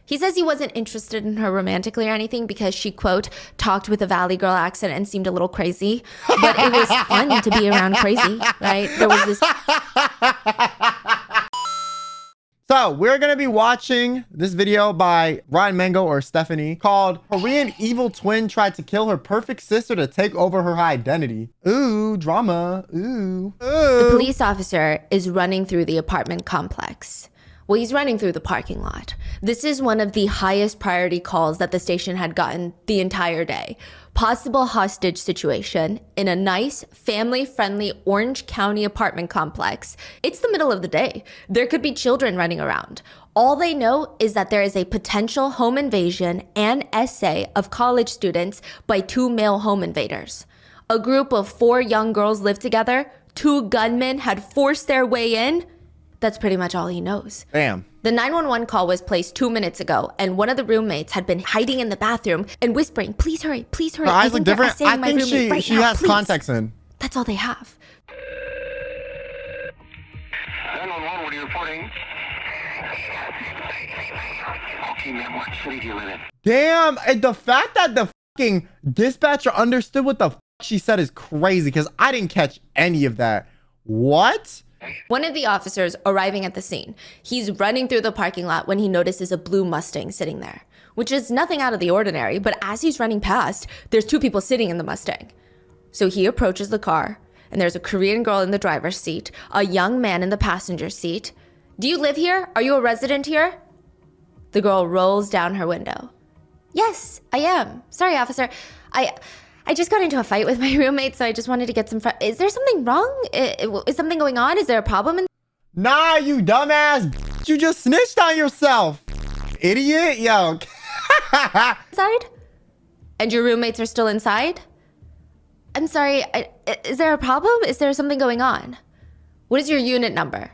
He says he wasn't interested in her romantically or anything because she, quote, talked with a Valley Girl accent and seemed a little crazy. But it was fun to be around crazy, right? There was this... So we're going to be watching this video by Ryan Mango or Stephanie called Korean Evil Twin Tried to Kill Her Perfect Sister to Take Over Her Identity. Ooh, drama. Ooh. The police officer is running through the apartment complex. Well, he's running through the parking lot. This is one of the highest priority calls that the station had gotten the entire day. Possible hostage situation in a nice, family-friendly Orange County apartment complex. It's the middle of the day. There could be children running around. All they know is that there is a potential home invasion and essay of college students by 2 male home invaders. A group of 4 young girls lived together. 2 gunmen had forced their way in. That's pretty much all he knows. Damn. The 911 call was placed 2 minutes ago, and one of the roommates had been hiding in the bathroom and whispering, please hurry, please hurry. Her eyes look different. I think she has contacts in. That's all they have. 911, what are you reporting? Okay, ma'am, what city do you live in? Damn, and the fact that the fucking dispatcher understood what the fuck she said is crazy because I didn't catch any of that. What? One of the officers arriving at the scene, he's running through the parking lot when he notices a blue Mustang sitting there, which is nothing out of the ordinary, but as he's running past, there's 2 people sitting in the Mustang. So he approaches the car, and there's a Korean girl in the driver's seat, a young man in the passenger seat. Do you live here? Are you a resident here? The girl rolls down her window. Yes, I am. Sorry, officer. I just got into a fight with my roommate, so I just wanted to get some... Is there something wrong? Is something going on? Is there a problem? Nah, you dumbass. You just snitched on yourself. Idiot. Yo. Inside? And your roommates are still inside? I'm sorry. Is there a problem? Is there something going on? What is your unit number?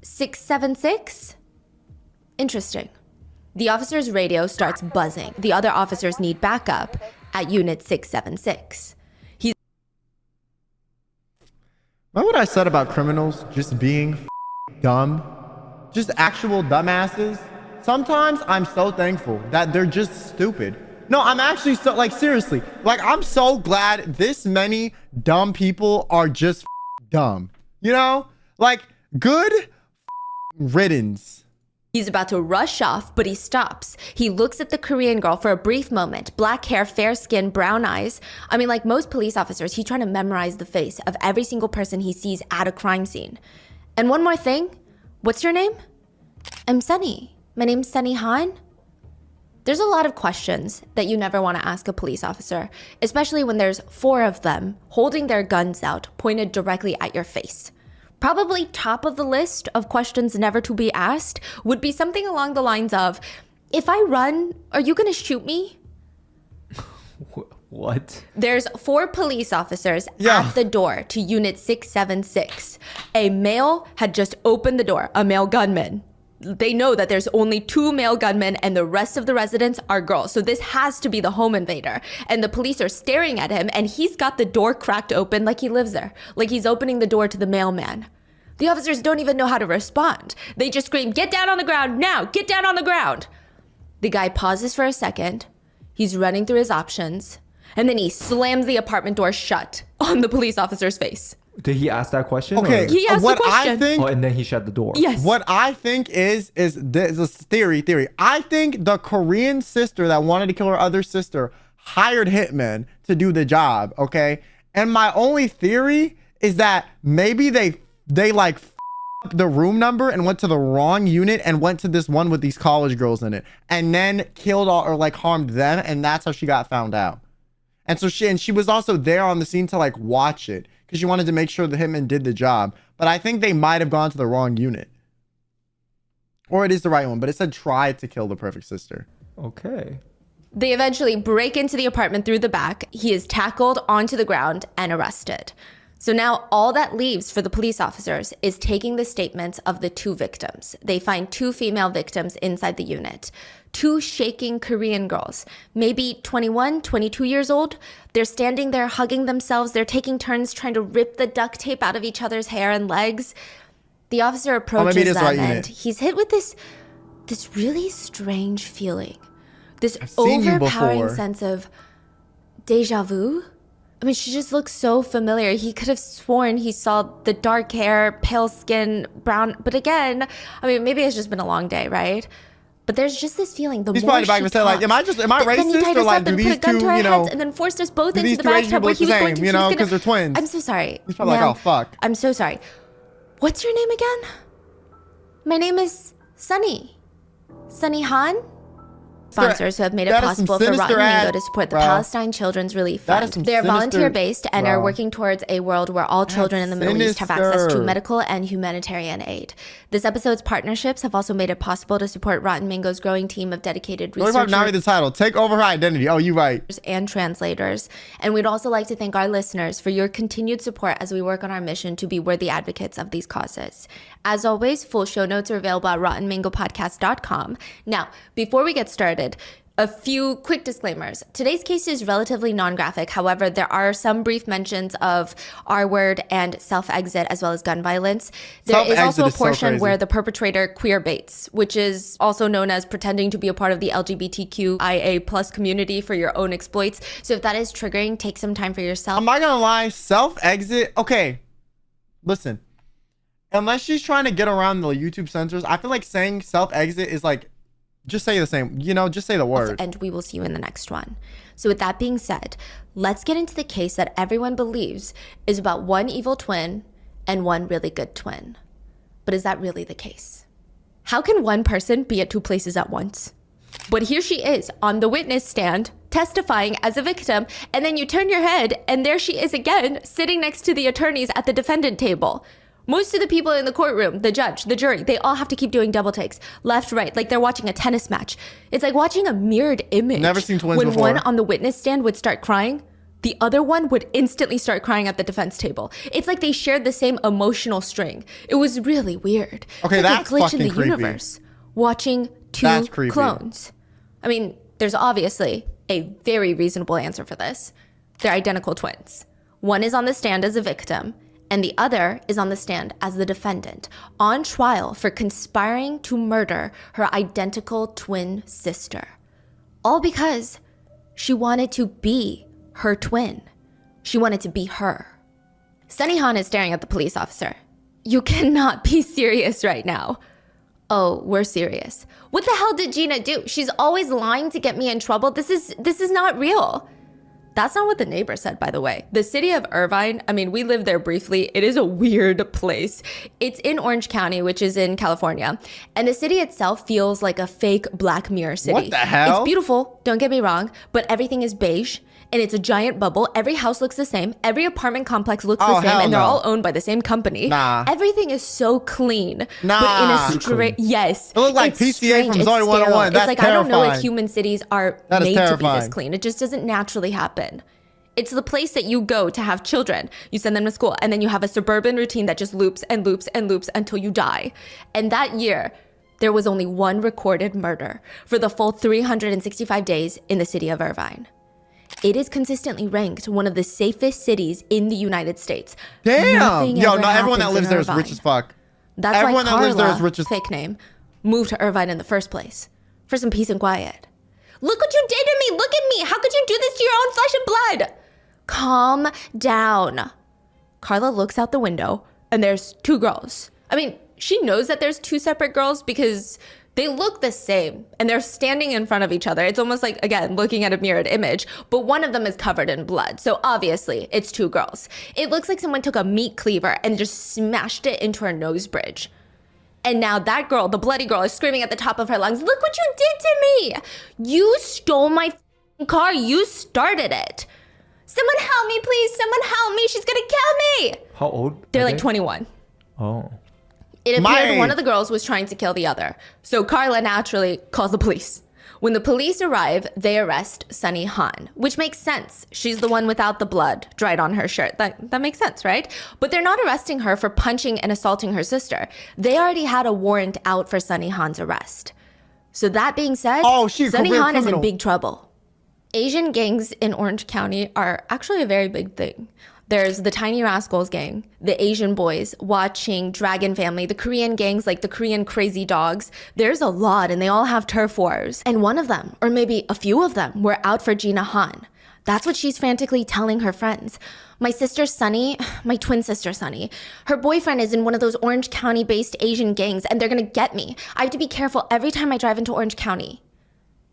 676? Interesting. The officer's radio starts buzzing. The other officers need backup at unit 676. Remember what I said about criminals just being dumb? Just actual dumbasses? Sometimes I'm so thankful that they're just stupid. No, I'm actually so, like, seriously. Like, I'm so glad this many dumb people are just dumb. You know? Like, good riddance. He's about to rush off, but he stops. He looks at the Korean girl for a brief moment. Black hair, fair skin, brown eyes. I mean, like most police officers, he's trying to memorize the face of every single person he sees at a crime scene. And one more thing. What's your name? I'm Sunny. My name's Sunny Han. There's a lot of questions that you never want to ask a police officer, especially when there's 4 of them holding their guns out, pointed directly at your face. Probably top of the list of questions never to be asked would be something along the lines of, if I run, are you going to shoot me? What? There's 4 police officers at the door to unit 676. A male had just opened the door, a male gunman. They know that there's only 2 male gunmen and the rest of the residents are girls. So this has to be the home invader. And the police are staring at him and he's got the door cracked open like he lives there. Like he's opening the door to the mailman. The officers don't even know how to respond. They just scream, get down on the ground now, get down on the ground. The guy pauses for a second. He's running through his options. And then he slams the apartment door shut on the police officer's face. Did he ask that question? Okay, he asked the question. I think, and then he shut the door. Yes. What I think is there's a theory. I think the Korean sister that wanted to kill her other sister hired hitmen to do the job, okay? And my only theory is that maybe they like up the room number and went to the wrong unit and went to this one with these college girls in it and then killed all or like harmed them, and that's how she got found out. And so she was also there on the scene to like watch it because she wanted to make sure the hitman did the job. But I think they might have gone to the wrong unit. Or it is the right one, but it said tried to kill the perfect sister. Okay. They eventually break into the apartment through the back. He is tackled onto the ground and arrested. So now all that leaves for the police officers is taking the statements of the 2 victims. They find 2 female victims inside the unit. 2 shaking Korean girls, maybe 21, 22 years old. They're standing there hugging themselves. They're taking turns trying to rip the duct tape out of each other's hair and legs. The officer approaches them and he's hit with this this really strange feeling, this I've seen you overpowering before. sense of deja vu. I mean, she just looks so familiar. He could have sworn he saw the dark hair, pale skin, brown. But again, I mean, maybe it's just been a long day, right? But there's just this feeling. He's probably back and said, like, am I racist, or like, do these two, you know, and then forced us both do into these the two Asian bathtub people where look he the was going same, to. you know, because they're twins? I'm so sorry. He's probably like, ma'am. oh, fuck. I'm so sorry. What's your name again? My name is Sunny. Sunny Han? Sponsors who have made it That is some possible for sinister Rotten Mango ad, to support the bro. Palestine Children's Relief That is Fund. some They are sinister- volunteer-based and are bro. working towards a world where all children in the Middle East have access to sinister. medical and humanitarian aid. This episode's partnerships have also made it possible to support Rotten Mango's growing team of dedicated What about now researchers read the title? Take over her identity. Oh, you right. and translators. And we'd also like to thank our listeners for your continued support as we work on our mission to be worthy advocates of these causes. As always, full show notes are available at rottenmangopodcast.com. Now, before we get started, a few quick disclaimers. Today's case is relatively non-graphic. However, there are some brief mentions of R-word and self-exit as well as gun violence. There is Self-exit also a is so portion crazy. where the perpetrator queer baits, which is also known as pretending to be a part of the LGBTQIA plus community for your own exploits. So if that is triggering, take some time for yourself. I'm not gonna lie, self-exit. Okay, listen. Unless she's trying to get around the YouTube censors, I feel like saying self-exit is like, just say the same, you know, just say the word. And we will see you in the next one. So with that being said, let's get into the case that everyone believes is about one evil twin and one really good twin. But is that really the case? How can one person be at two places at once? But here she is on the witness stand, testifying as a victim, and then you turn your head and there she is again, sitting next to the attorneys at the defendant table. Most of the people in the courtroom, the judge, the jury, they all have to keep doing double takes, left, right, like they're watching a tennis match. It's like watching a mirrored image. Never seen twins when before. one on the witness stand would start crying, the other one would instantly start crying at the defense table. It's like they shared the same emotional string. It was really weird. Okay, It's like that's a glitch in fucking the creepy. universe. Watching two That's creepy. clones. I mean, there's obviously a very reasonable answer for this. They're identical twins. One is on the stand as a victim, and the other is on the stand as the defendant, on trial for conspiring to murder her identical twin sister. All because she wanted to be her twin. She wanted to be her. Sunny Han is staring at the police officer. You cannot be serious right now. Oh, we're serious. What the hell did Gina do? She's always lying to get me in trouble. This is not real. That's not what the neighbor said, by the way. The city of Irvine, I mean, we lived there briefly. It is a weird place. It's in Orange County, which is in California. And the city itself feels like a fake Black Mirror city. What the hell? It's beautiful, don't get me wrong, but everything is beige. And it's a giant bubble. Every house looks the same. Every apartment complex looks the same. hell And they're no. all owned by the same company. Nah. Everything is so clean. Nah. But in a straight, yes. It looked like it's PCA strange, from it's Zoe 101. sterile. That's It's like, I don't know if terrifying. human cities are That is made to be terrifying. this clean. It just doesn't naturally happen. It's the place that you go to have children. You send them to school, and then you have a suburban routine that just loops and loops and loops until you die. And that year, there was only one recorded murder for the full 365 days in the city of Irvine. It is consistently ranked one of the safest cities in the United States. Damn. Nothing Yo, ever not everyone that happens lives in there is Irvine. rich as fuck. That's Everyone why that lives there Carla, is rich as fake name, moved to Irvine in the first place for some peace and quiet. Look what you did to me! Look at me! How could you do this to your own flesh and blood? Calm down. Carla looks out the window and there's two girls. I mean, she knows that there's two separate girls because they look the same and they're standing in front of each other. It's almost like, again, looking at a mirrored image, but one of them is covered in blood. So obviously it's two girls. It looks like someone took a meat cleaver and just smashed it into her nose bridge. And now that girl, the bloody girl, is screaming at the top of her lungs, look what you did to me! You stole my car, you started it. Someone help me, please, someone help me, she's gonna kill me! How old? They're are like they? 21. Oh. It My appeared one age. of the girls was trying to kill the other. So Carla naturally calls the police. When the police arrive, they arrest Sunny Han, which makes sense. She's the one without the blood dried on her shirt. That makes sense, right? But they're not arresting her for punching and assaulting her sister. They already had a warrant out for Sunny Han's arrest. So that being said, Oh, she a Sunny career Han is in criminal. big trouble. Asian gangs in Orange County are actually a very big thing. There's the Tiny Rascals gang, the Asian boys watching Dragon Family, the Korean gangs like the Korean Crazy Dogs. There's a lot, and they all have turf wars. And one of them, or maybe a few of them, were out for Gina Han. That's what she's frantically telling her friends. My sister Sunny, my twin sister Sunny, her boyfriend is in one of those Orange County-based Asian gangs, and they're gonna get me. I have to be careful every time I drive into Orange County.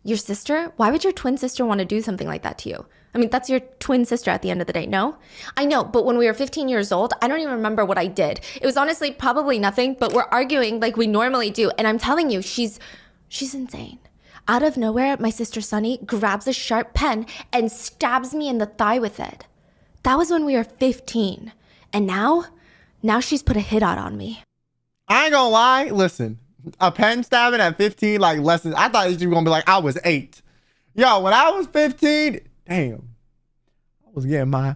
Your sister? Why would your twin sister want to do something like that to you? I mean, that's your twin sister at the end of the day, no? I know, but when we were 15 years old, I don't even remember what I did. It was honestly probably nothing, but we're arguing like we normally do. And I'm telling you, she's insane. Out of nowhere, my sister Sunny grabs a sharp pen and stabs me in the thigh with it. That was when we were 15. And now she's put a hit out on me. I ain't gonna lie. Listen, a pen stabbing at 15, like lessons. I thought you were gonna be like, I was 8. Yo, when I was 15, damn, I was getting my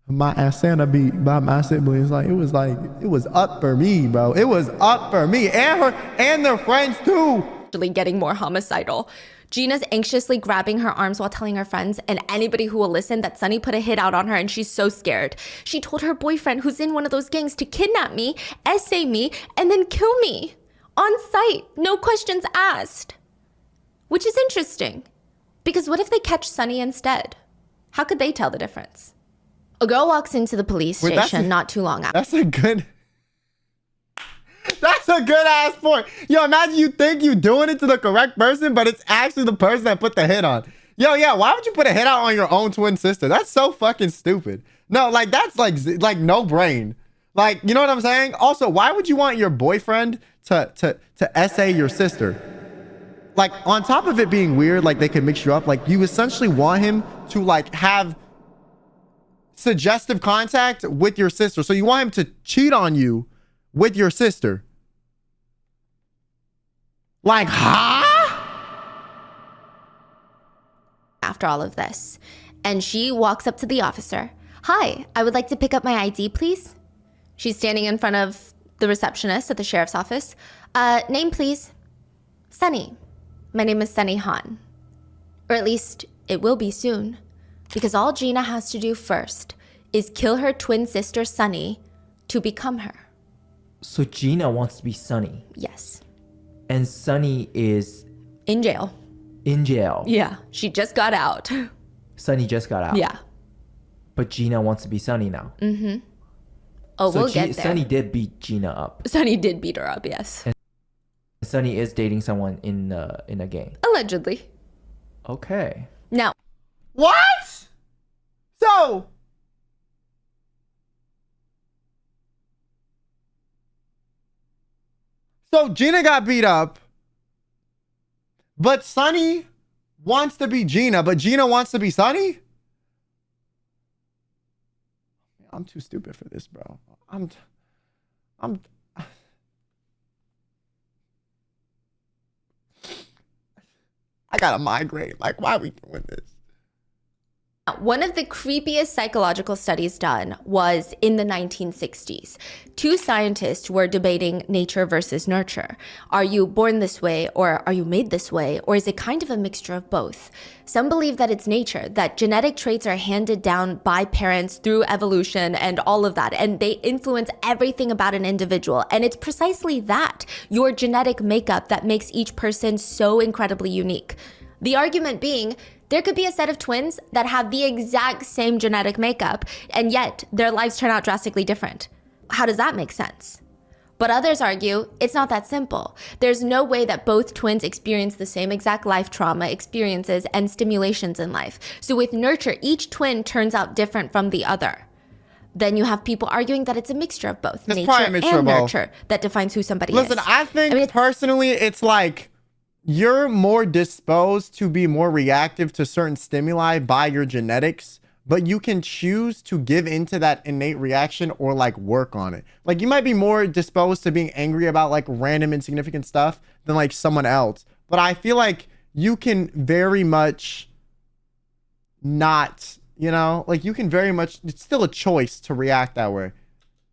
ass Santa beat by my siblings. It was up for me, bro. It was up for me and her and their friends too. Getting more homicidal. Gina's anxiously grabbing her arms while telling her friends and anybody who will listen that Sunny put a hit out on her and she's so scared. She told her boyfriend, who's in one of those gangs, to kidnap me, essay me, and then kill me. On sight, no questions asked. Which is interesting, because what if they catch Sunny instead? How could they tell the difference? A girl walks into the police station not too long after. That's a good ass point. Yo, imagine you think you doing it to the correct person, but it's actually the person that put the hit on. Yo, yeah, why would you put a hit out on your own twin sister? That's so fucking stupid. No, like that's like no brain. Like, you know what I'm saying? Also, why would you want your boyfriend to essay your sister? Like, on top of it being weird, like they could mix you up, like you essentially want him to like have suggestive contact with your sister. So you want him to cheat on you with your sister. Like, huh? After all of this, and she walks up to the officer. Hi, I would like to pick up my ID, please. She's standing in front of the receptionist at the sheriff's office. Name, please. Sunny. My name is Sunny Han. Or at least it will be soon. Because all Gina has to do first is kill her twin sister Sunny to become her. So Gina wants to be Sunny. Yes. And Sunny is In jail. in jail. Yeah. She just got out. Sunny just got out. Yeah. But Gina wants to be Sunny now. Oh, So we'll get there. Sunny did beat Gina up. Sunny did beat her up, yes. Sunny is dating someone in a gang. Allegedly. Okay. Now, What? So Gina got beat up, but Sunny wants to be Gina, but Gina wants to be Sunny? I'm too stupid for this, bro. I got a migraine. Like, why are we doing this? one of the creepiest psychological studies done was in the 1960s. Two scientists were debating nature versus nurture. Are you born this way, or are you made this way, or is it kind of a mixture of both? Some believe that it's nature, that genetic traits are handed down by parents through evolution and all of that, and they influence everything about an individual. And it's precisely that, your genetic makeup, that makes each person so incredibly unique. The argument being, there could be a set of twins that have the exact same genetic makeup, and yet their lives turn out drastically different. How does that make sense? But others argue it's not that simple. There's no way that both twins experience the same exact life trauma experiences and stimulations in life. So with nurture, each twin turns out different from the other. Then you have people arguing that it's a mixture of both, It's nature probably a mixture and of both. nurture, that defines who somebody Listen, is. I think personally, it's like you're more disposed to be more reactive to certain stimuli by your genetics, but you can choose to give into that innate reaction or like work on it. Like you might be more disposed to being angry about like random insignificant stuff than like someone else. But I feel like you can very much not, you know, like you can very much, it's still a choice to react that way.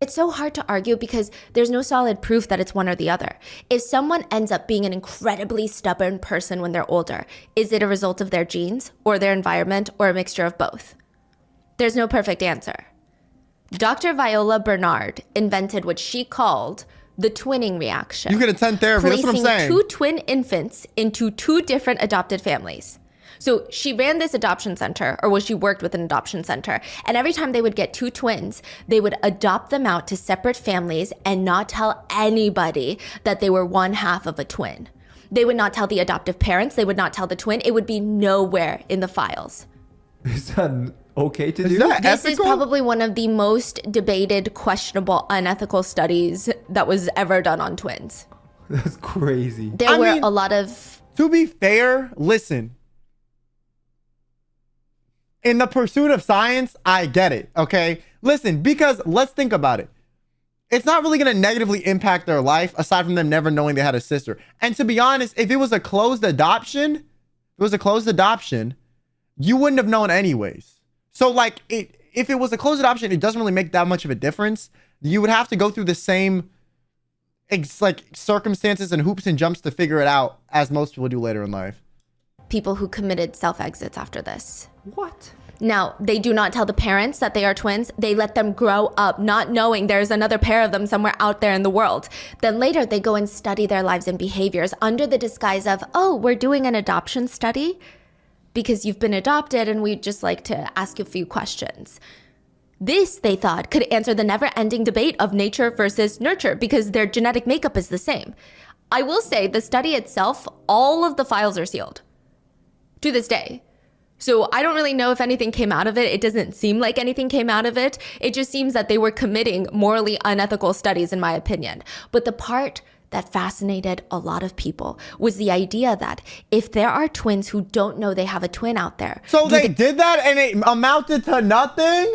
It's so hard to argue because there's no solid proof that it's one or the other. If someone ends up being an incredibly stubborn person when they're older, is it a result of their genes or their environment or a mixture of both? There's no perfect answer. Dr. Viola Bernard invented what she called the twinning reaction. You can attend therapy. That's what I'm saying. Placing two twin infants into two different adopted families. So she ran this adoption center, or she worked with an adoption center. And every time they would get two twins, they would adopt them out to separate families and not tell anybody that they were one half of a twin. They would not tell the adoptive parents. They would not tell the twin. It would be nowhere in the files. Is that okay to do? Is that This is ethical? probably one of the most debated, questionable, unethical studies that was ever done on twins. That's crazy. There I were mean, a lot of... To be fair, listen. In the pursuit of science, I get it, okay? Listen, because let's think about it. It's not really going to negatively impact their life aside from them never knowing they had a sister. And to be honest, if it was a closed adoption, you wouldn't have known anyways. So like if it was a closed adoption, it doesn't really make that much of a difference. You would have to go through the same like circumstances and hoops and jumps to figure it out as most people do later in life. people who committed self-exits after this. What? Now, they do not tell the parents that they are twins. They let them grow up not knowing there's another pair of them somewhere out there in the world. Then later, they go and study their lives and behaviors under the disguise of, oh, we're doing an adoption study because you've been adopted and we'd just like to ask you a few questions. This, they thought, could answer the never-ending debate of nature versus nurture because their genetic makeup is the same. I will say, the study itself, all of the files are sealed to this day. So I don't really know if anything came out of it. It doesn't seem like anything came out of it. It just seems that they were committing morally unethical studies, in my opinion. But the part that fascinated a lot of people was the idea that if there are twins who don't know they have a twin out there. So they did that and it amounted to nothing?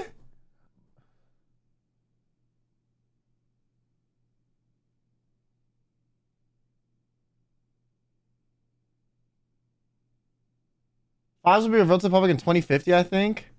Files will be revealed to the public in 2050, I think.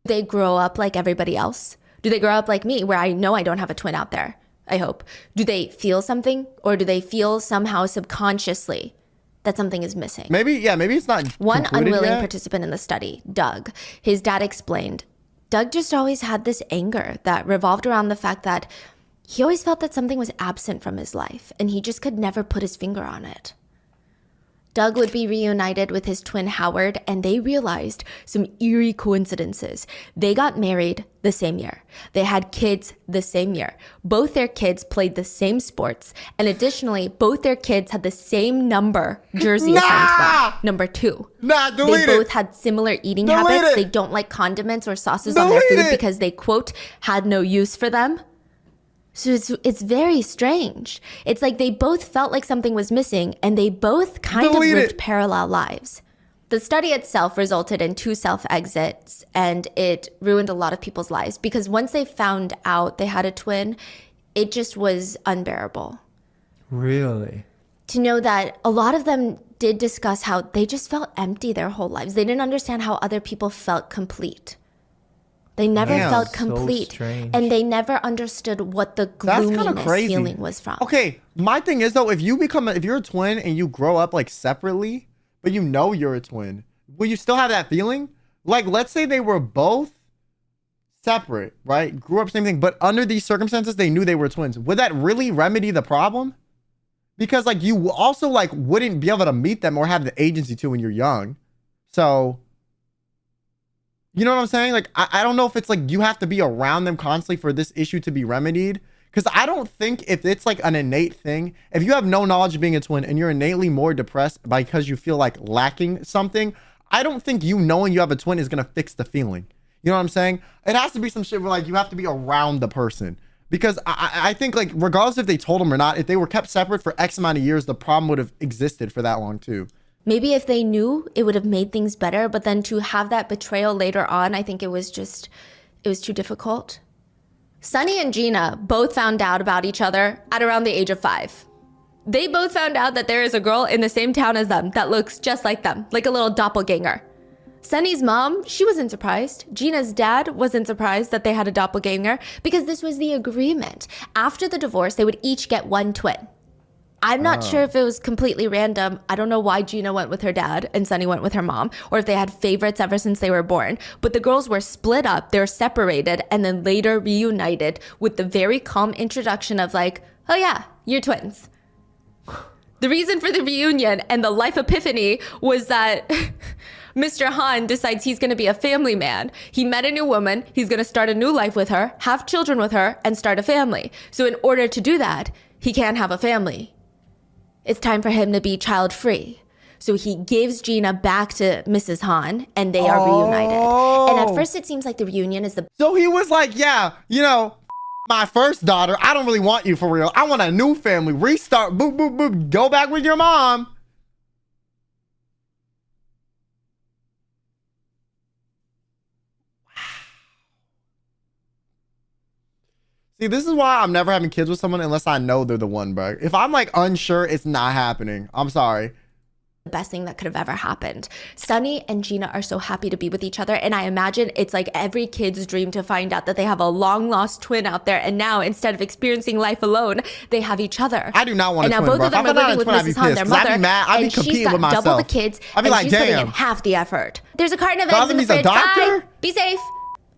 They grow up like everybody else? Do they grow up like me, where I know I don't have a twin out there? I hope. Do they feel something, or do they feel somehow subconsciously that something is missing? Maybe, yeah, maybe it's not One concluded unwilling yet. participant in the study, Doug, his dad explained, Doug just always had this anger that revolved around the fact that he always felt that something was absent from his life, and he just could never put his finger on it. Doug would be reunited with his twin Howard, and they realized some eerie coincidences. They got married the same year. They had kids the same year. Both their kids played the same sports. And additionally, both their kids had the same number jersey assigned to them, number 2. Nah, They delete both it. had similar eating Delete habits. it. They don't like condiments or sauces on their Delete food it. because they, quote, had no use for them. So it's very strange. It's like they both felt like something was missing, and they both kind Delete of lived it. parallel lives. The study itself resulted in 2 self-exits, and it ruined a lot of people's lives because once they found out they had a twin, it just was unbearable. Really? To know that a lot of them did discuss how they just felt empty their whole lives. They didn't understand how other people felt complete. They never Damn, felt so complete, strange. and they never understood what the That's kind of gloominess crazy. feeling was from. Okay, my thing is though, if you're a twin and you grow up like separately, but you know you're a twin, will you still have that feeling? Like, let's say they were both separate, right? Grew up same thing, but under these circumstances, they knew they were twins. Would that really remedy the problem? Because like you also like wouldn't be able to meet them or have the agency to when you're young. So, you know what I'm saying? Like, I don't know if it's like you have to be around them constantly for this issue to be remedied. Because I don't think if it's like an innate thing, if you have no knowledge of being a twin and you're innately more depressed because you feel like lacking something, I don't think you knowing you have a twin is going to fix the feeling. You know what I'm saying? It has to be some shit where like you have to be around the person. Because I think like regardless if they told them or not, if they were kept separate for X amount of years, the problem would have existed for that long too. Maybe if they knew, it would have made things better, but then to have that betrayal later on, I think it was too difficult. Sunny and Gina both found out about each other at around the age of 5. They both found out that there is a girl in the same town as them that looks just like them, like a little doppelganger. Sunny's mom, she wasn't surprised. Gina's dad wasn't surprised that they had a doppelganger because this was the agreement. After the divorce, they would each get one twin. I'm not sure if it was completely random. I don't know why Gina went with her dad and Sunny went with her mom, or if they had favorites ever since they were born. But the girls were split up, they were separated, and then later reunited with the very calm introduction of like, oh yeah, you're twins. The reason for the reunion and the life epiphany was that Mr. Han decides he's going to be a family man. He met a new woman. He's going to start a new life with her, have children with her, and start a family. So in order to do that, he can't have a family. It's time for him to be child-free. So he gives Gina back to Mrs. Han, and they are reunited. And at first, it seems like the reunion is the... So he was like, yeah, you know, my first daughter, I don't really want you for real. I want a new family. Restart, boop, boop, boop. Go back with your mom. See, this is why I'm never having kids with someone unless I know they're the one, bro. If I'm like unsure, it's not happening. I'm sorry. best thing that could have ever happened. Sunny and Gina are so happy to be with each other, and I imagine it's like every kid's dream to find out that they have a long lost twin out there, and now instead of experiencing life alone, they have each other. I do not want and a now twin, both of them are living with Mrs. Han, their mother, I'd be mad. I'd be and she's competing got with myself. double the kids, I'd be and like, she's putting in damn. half the effort. There's a carton of eggs in the He's a fridge. doctor? Bye. Be safe.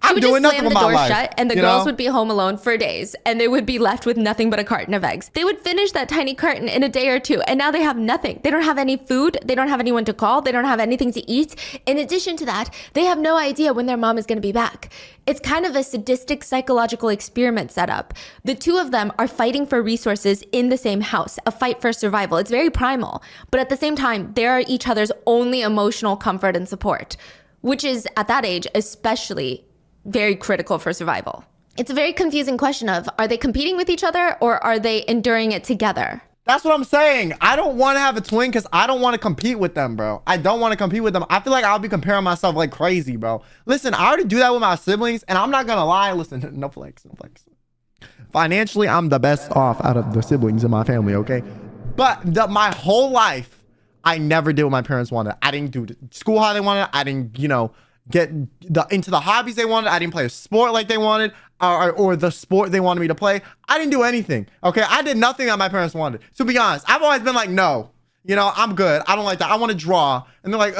She I'm would doing just nothing slam with the my door life, shut, and the you girls know? would be home alone for days, and they would be left with nothing but a carton of eggs. They would finish that tiny carton in a day or two, and now they have nothing. They don't have any food. They don't have anyone to call. They don't have anything to eat. In addition to that, they have no idea when their mom is going to be back. It's kind of a sadistic psychological experiment set up. The two of them are fighting for resources in the same house, a fight for survival. It's very primal, but at the same time, they are each other's only emotional comfort and support, which is, at that age, especially very critical for survival. It's a very confusing question of, are they competing with each other or are they enduring it together? That's what I'm saying. I don't want to have a twin because I don't want to compete with them, bro. I don't want to compete with them. I feel like I'll be comparing myself like crazy, bro. Listen, I already do that with my siblings, and I'm not going to lie. Listen, no flex, no flex. Financially, I'm the best off out of the siblings in my family, okay? But my whole life, I never did what my parents wanted. I didn't do the school how they wanted. I didn't, get into the hobbies they wanted. I didn't play a sport like they wanted, or the sport they wanted me to play. I didn't do anything. Okay, I did nothing that my parents wanted. To be honest, I've always been like, no, I'm good. I don't like that. I want to draw. And they're like,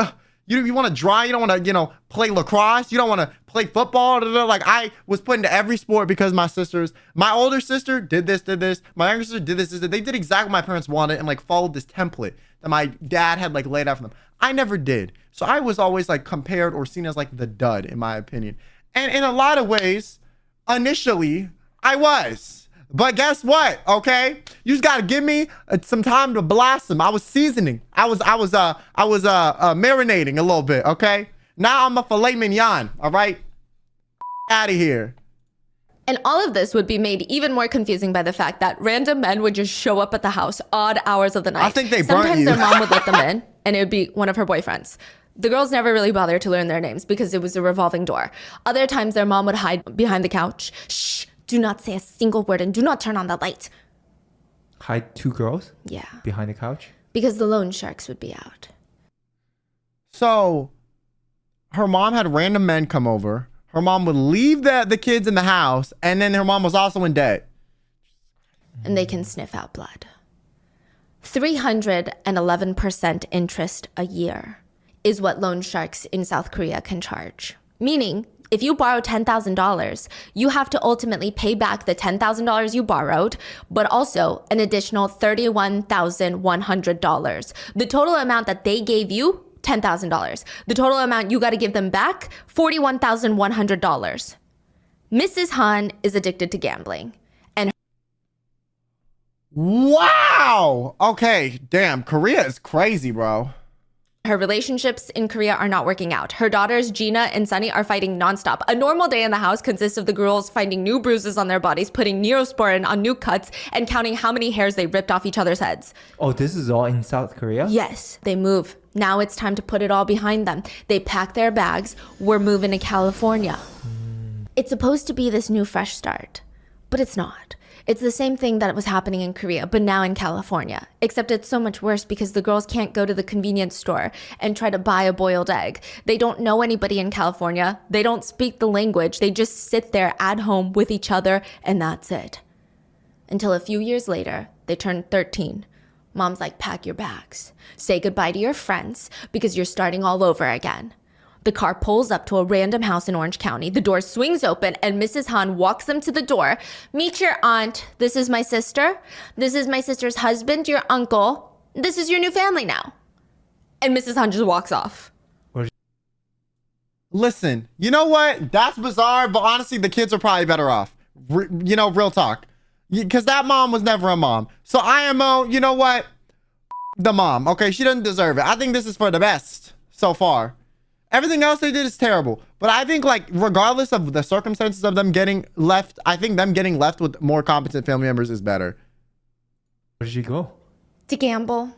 you want to draw? You don't want to, play lacrosse? You don't want to play football? Like, I was put into every sport because my older sister did this. My younger sister did this. They did exactly what my parents wanted and like followed this template that my dad had like laid out for them. I never did. So I was always like compared or seen as like the dud, in my opinion. And in a lot of ways, initially, I was. But guess what? Okay, you just gotta give me some time to blossom. I was seasoning. I was marinating a little bit. Okay, now I'm a filet mignon. All right, out of here. And all of this would be made even more confusing by the fact that random men would just show up at the house odd hours of the night. I think they burnt Sometimes you. their mom would let them in, and it would be one of her boyfriends. The girls never really bothered to learn their names because it was a revolving door. Other times their mom would hide behind the couch. Shh, do not say a single word and do not turn on the light. Hide two girls Yeah, behind the couch. because the loan sharks would be out. So her mom had random men come over. Her mom would leave the kids in the house, and then her mom was also in debt. And they can sniff out blood. 311% interest a year is what loan sharks in South Korea can charge. Meaning, if you borrow $10,000, you have to ultimately pay back the $10,000 you borrowed, but also an additional $31,100. The total amount that they gave you, $10,000. The total amount you got to give them back, $41,100. Mrs. Han is addicted to gambling. And Wow. Okay. Damn. Korea is crazy, bro. her relationships in Korea are not working out. Her daughters, Gina and Sunny, are fighting nonstop. A normal day in the house consists of the girls finding new bruises on their bodies, putting Neosporin on new cuts, and counting how many hairs they ripped off each other's heads. Oh, this is all in South Korea? Yes, they move. Now it's time to put it all behind them. They pack their bags. We're moving to California. It's supposed to be this new fresh start, but it's not. It's the same thing that was happening in Korea, but now in California. Except it's so much worse because the girls can't go to the convenience store and try to buy a boiled egg. They don't know anybody in California. They don't speak the language. They just sit there at home with each other, and that's it. Until a few years later, they turn 13. Mom's like, pack your bags. Say goodbye to your friends because you're starting all over again. The car pulls up to a random house in Orange County. The door swings open and Mrs. Han walks them to the door. Meet your aunt. This is my sister. This is my sister's husband, your uncle. This is your new family now. And Mrs. Han just walks off. Listen, you know what? That's bizarre, but honestly, the kids are probably better off. You know, real talk. Because that mom was never a mom. So IMO, you know what? The mom, okay? She doesn't deserve it. I think this is for the best so far. Everything else they did is terrible. But I think, like, regardless of the circumstances of them getting left, I think them getting left with more competent family members is better. Where did she go? To gamble,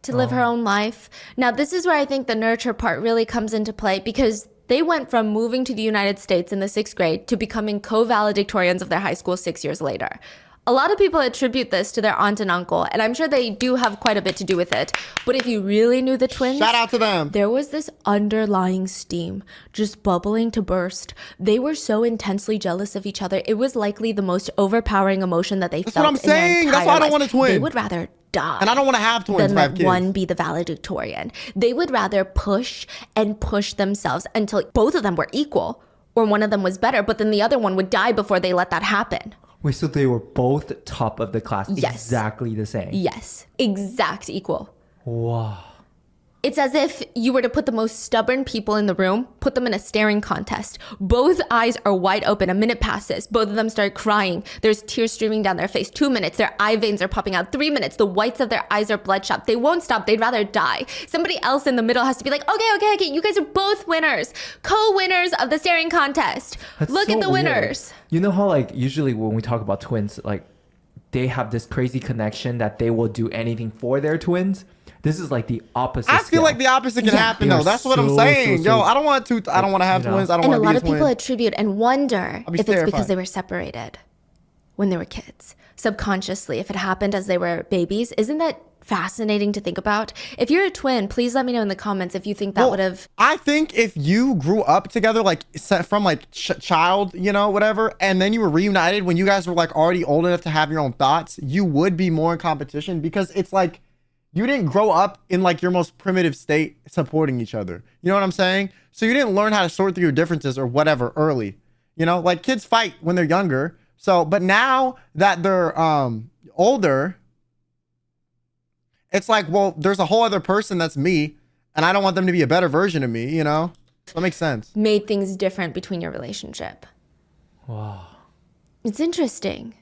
to live her own life. Now, this is where I think the nurture part really comes into play because they went from moving to the United States in the 6th grade to becoming co-valedictorians of their high school 6 years later. A lot of people attribute this to their aunt and uncle, and I'm sure they do have quite a bit to do with it. But if you really knew the twins, Shout out to them. there was this underlying steam just bubbling to burst. They were so intensely jealous of each other. It was likely the most overpowering emotion that they That's felt what I'm in their saying. entire That's why I don't lives. want a twin. They would rather die. And I don't want to have twins Then if I have let kids. one be the valedictorian. They would rather push and push themselves until both of them were equal or one of them was better, but then the other one would die before they let that happen. Wait, so they were both top of the class, Yes. exactly the same. Yes, exact equal. Wow. It's as if you were to put the most stubborn people in the room, put them in a staring contest. Both eyes are wide open. A minute passes. Both of them start crying. There's tears streaming down their face. 2 minutes, their eye veins are popping out. 3 minutes, the whites of their eyes are bloodshot. They won't stop. They'd rather die. Somebody else in the middle has to be like, okay. You guys are both winners. Co-winners of the staring contest. That's Look so at the weird. winners. You know how, like, usually when we talk about twins, like, they have this crazy connection that they will do anything for their twins. This is like the opposite. I feel scale. like the opposite can happen They though. are That's what I'm so, saying. so, Yo, so- I don't want to. I don't want to have You know? twins. I don't And a want to lot be a of people twin. attribute and wonder I'll be if it's because terrified. they were separated when they were kids. Subconsciously, if it happened as they were babies. Isn't that fascinating to think about? If you're a twin, please let me know in the comments if you think that Well, would have... I think if you grew up together, like from like child, you know, whatever, and then you were reunited when you guys were like already old enough to have your own thoughts, you would be more in competition because it's like you didn't grow up in like your most primitive state supporting each other. You know what I'm saying? So you didn't learn how to sort through your differences or whatever early. You know, like kids fight when they're younger. So, but now that they're older, it's like, well, there's a whole other person that's me, and I don't want them to be a better version of me, you know? That makes sense. made things different between your relationship. Wow. It's interesting.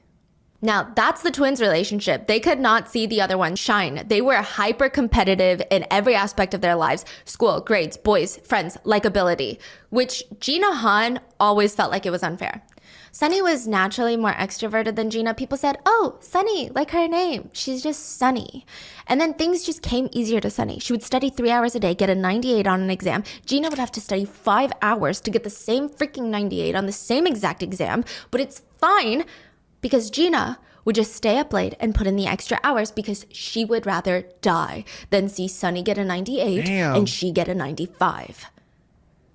Now, that's the twins' relationship. They could not see the other one shine. They were hyper competitive in every aspect of their lives: school, grades, boys, friends, likability, which Gina Han always felt like it was unfair. Sunny was naturally more extroverted than Gina. People said, oh, Sunny, like her name. She's just Sunny. And then things just came easier to Sunny. She would study 3 hours a day, get a 98 on an exam. Gina would have to study 5 hours to get the same freaking 98 on the same exact exam. But it's fine because Gina would just stay up late and put in the extra hours because she would rather die than see Sunny get a 98 Damn. and she get a 95.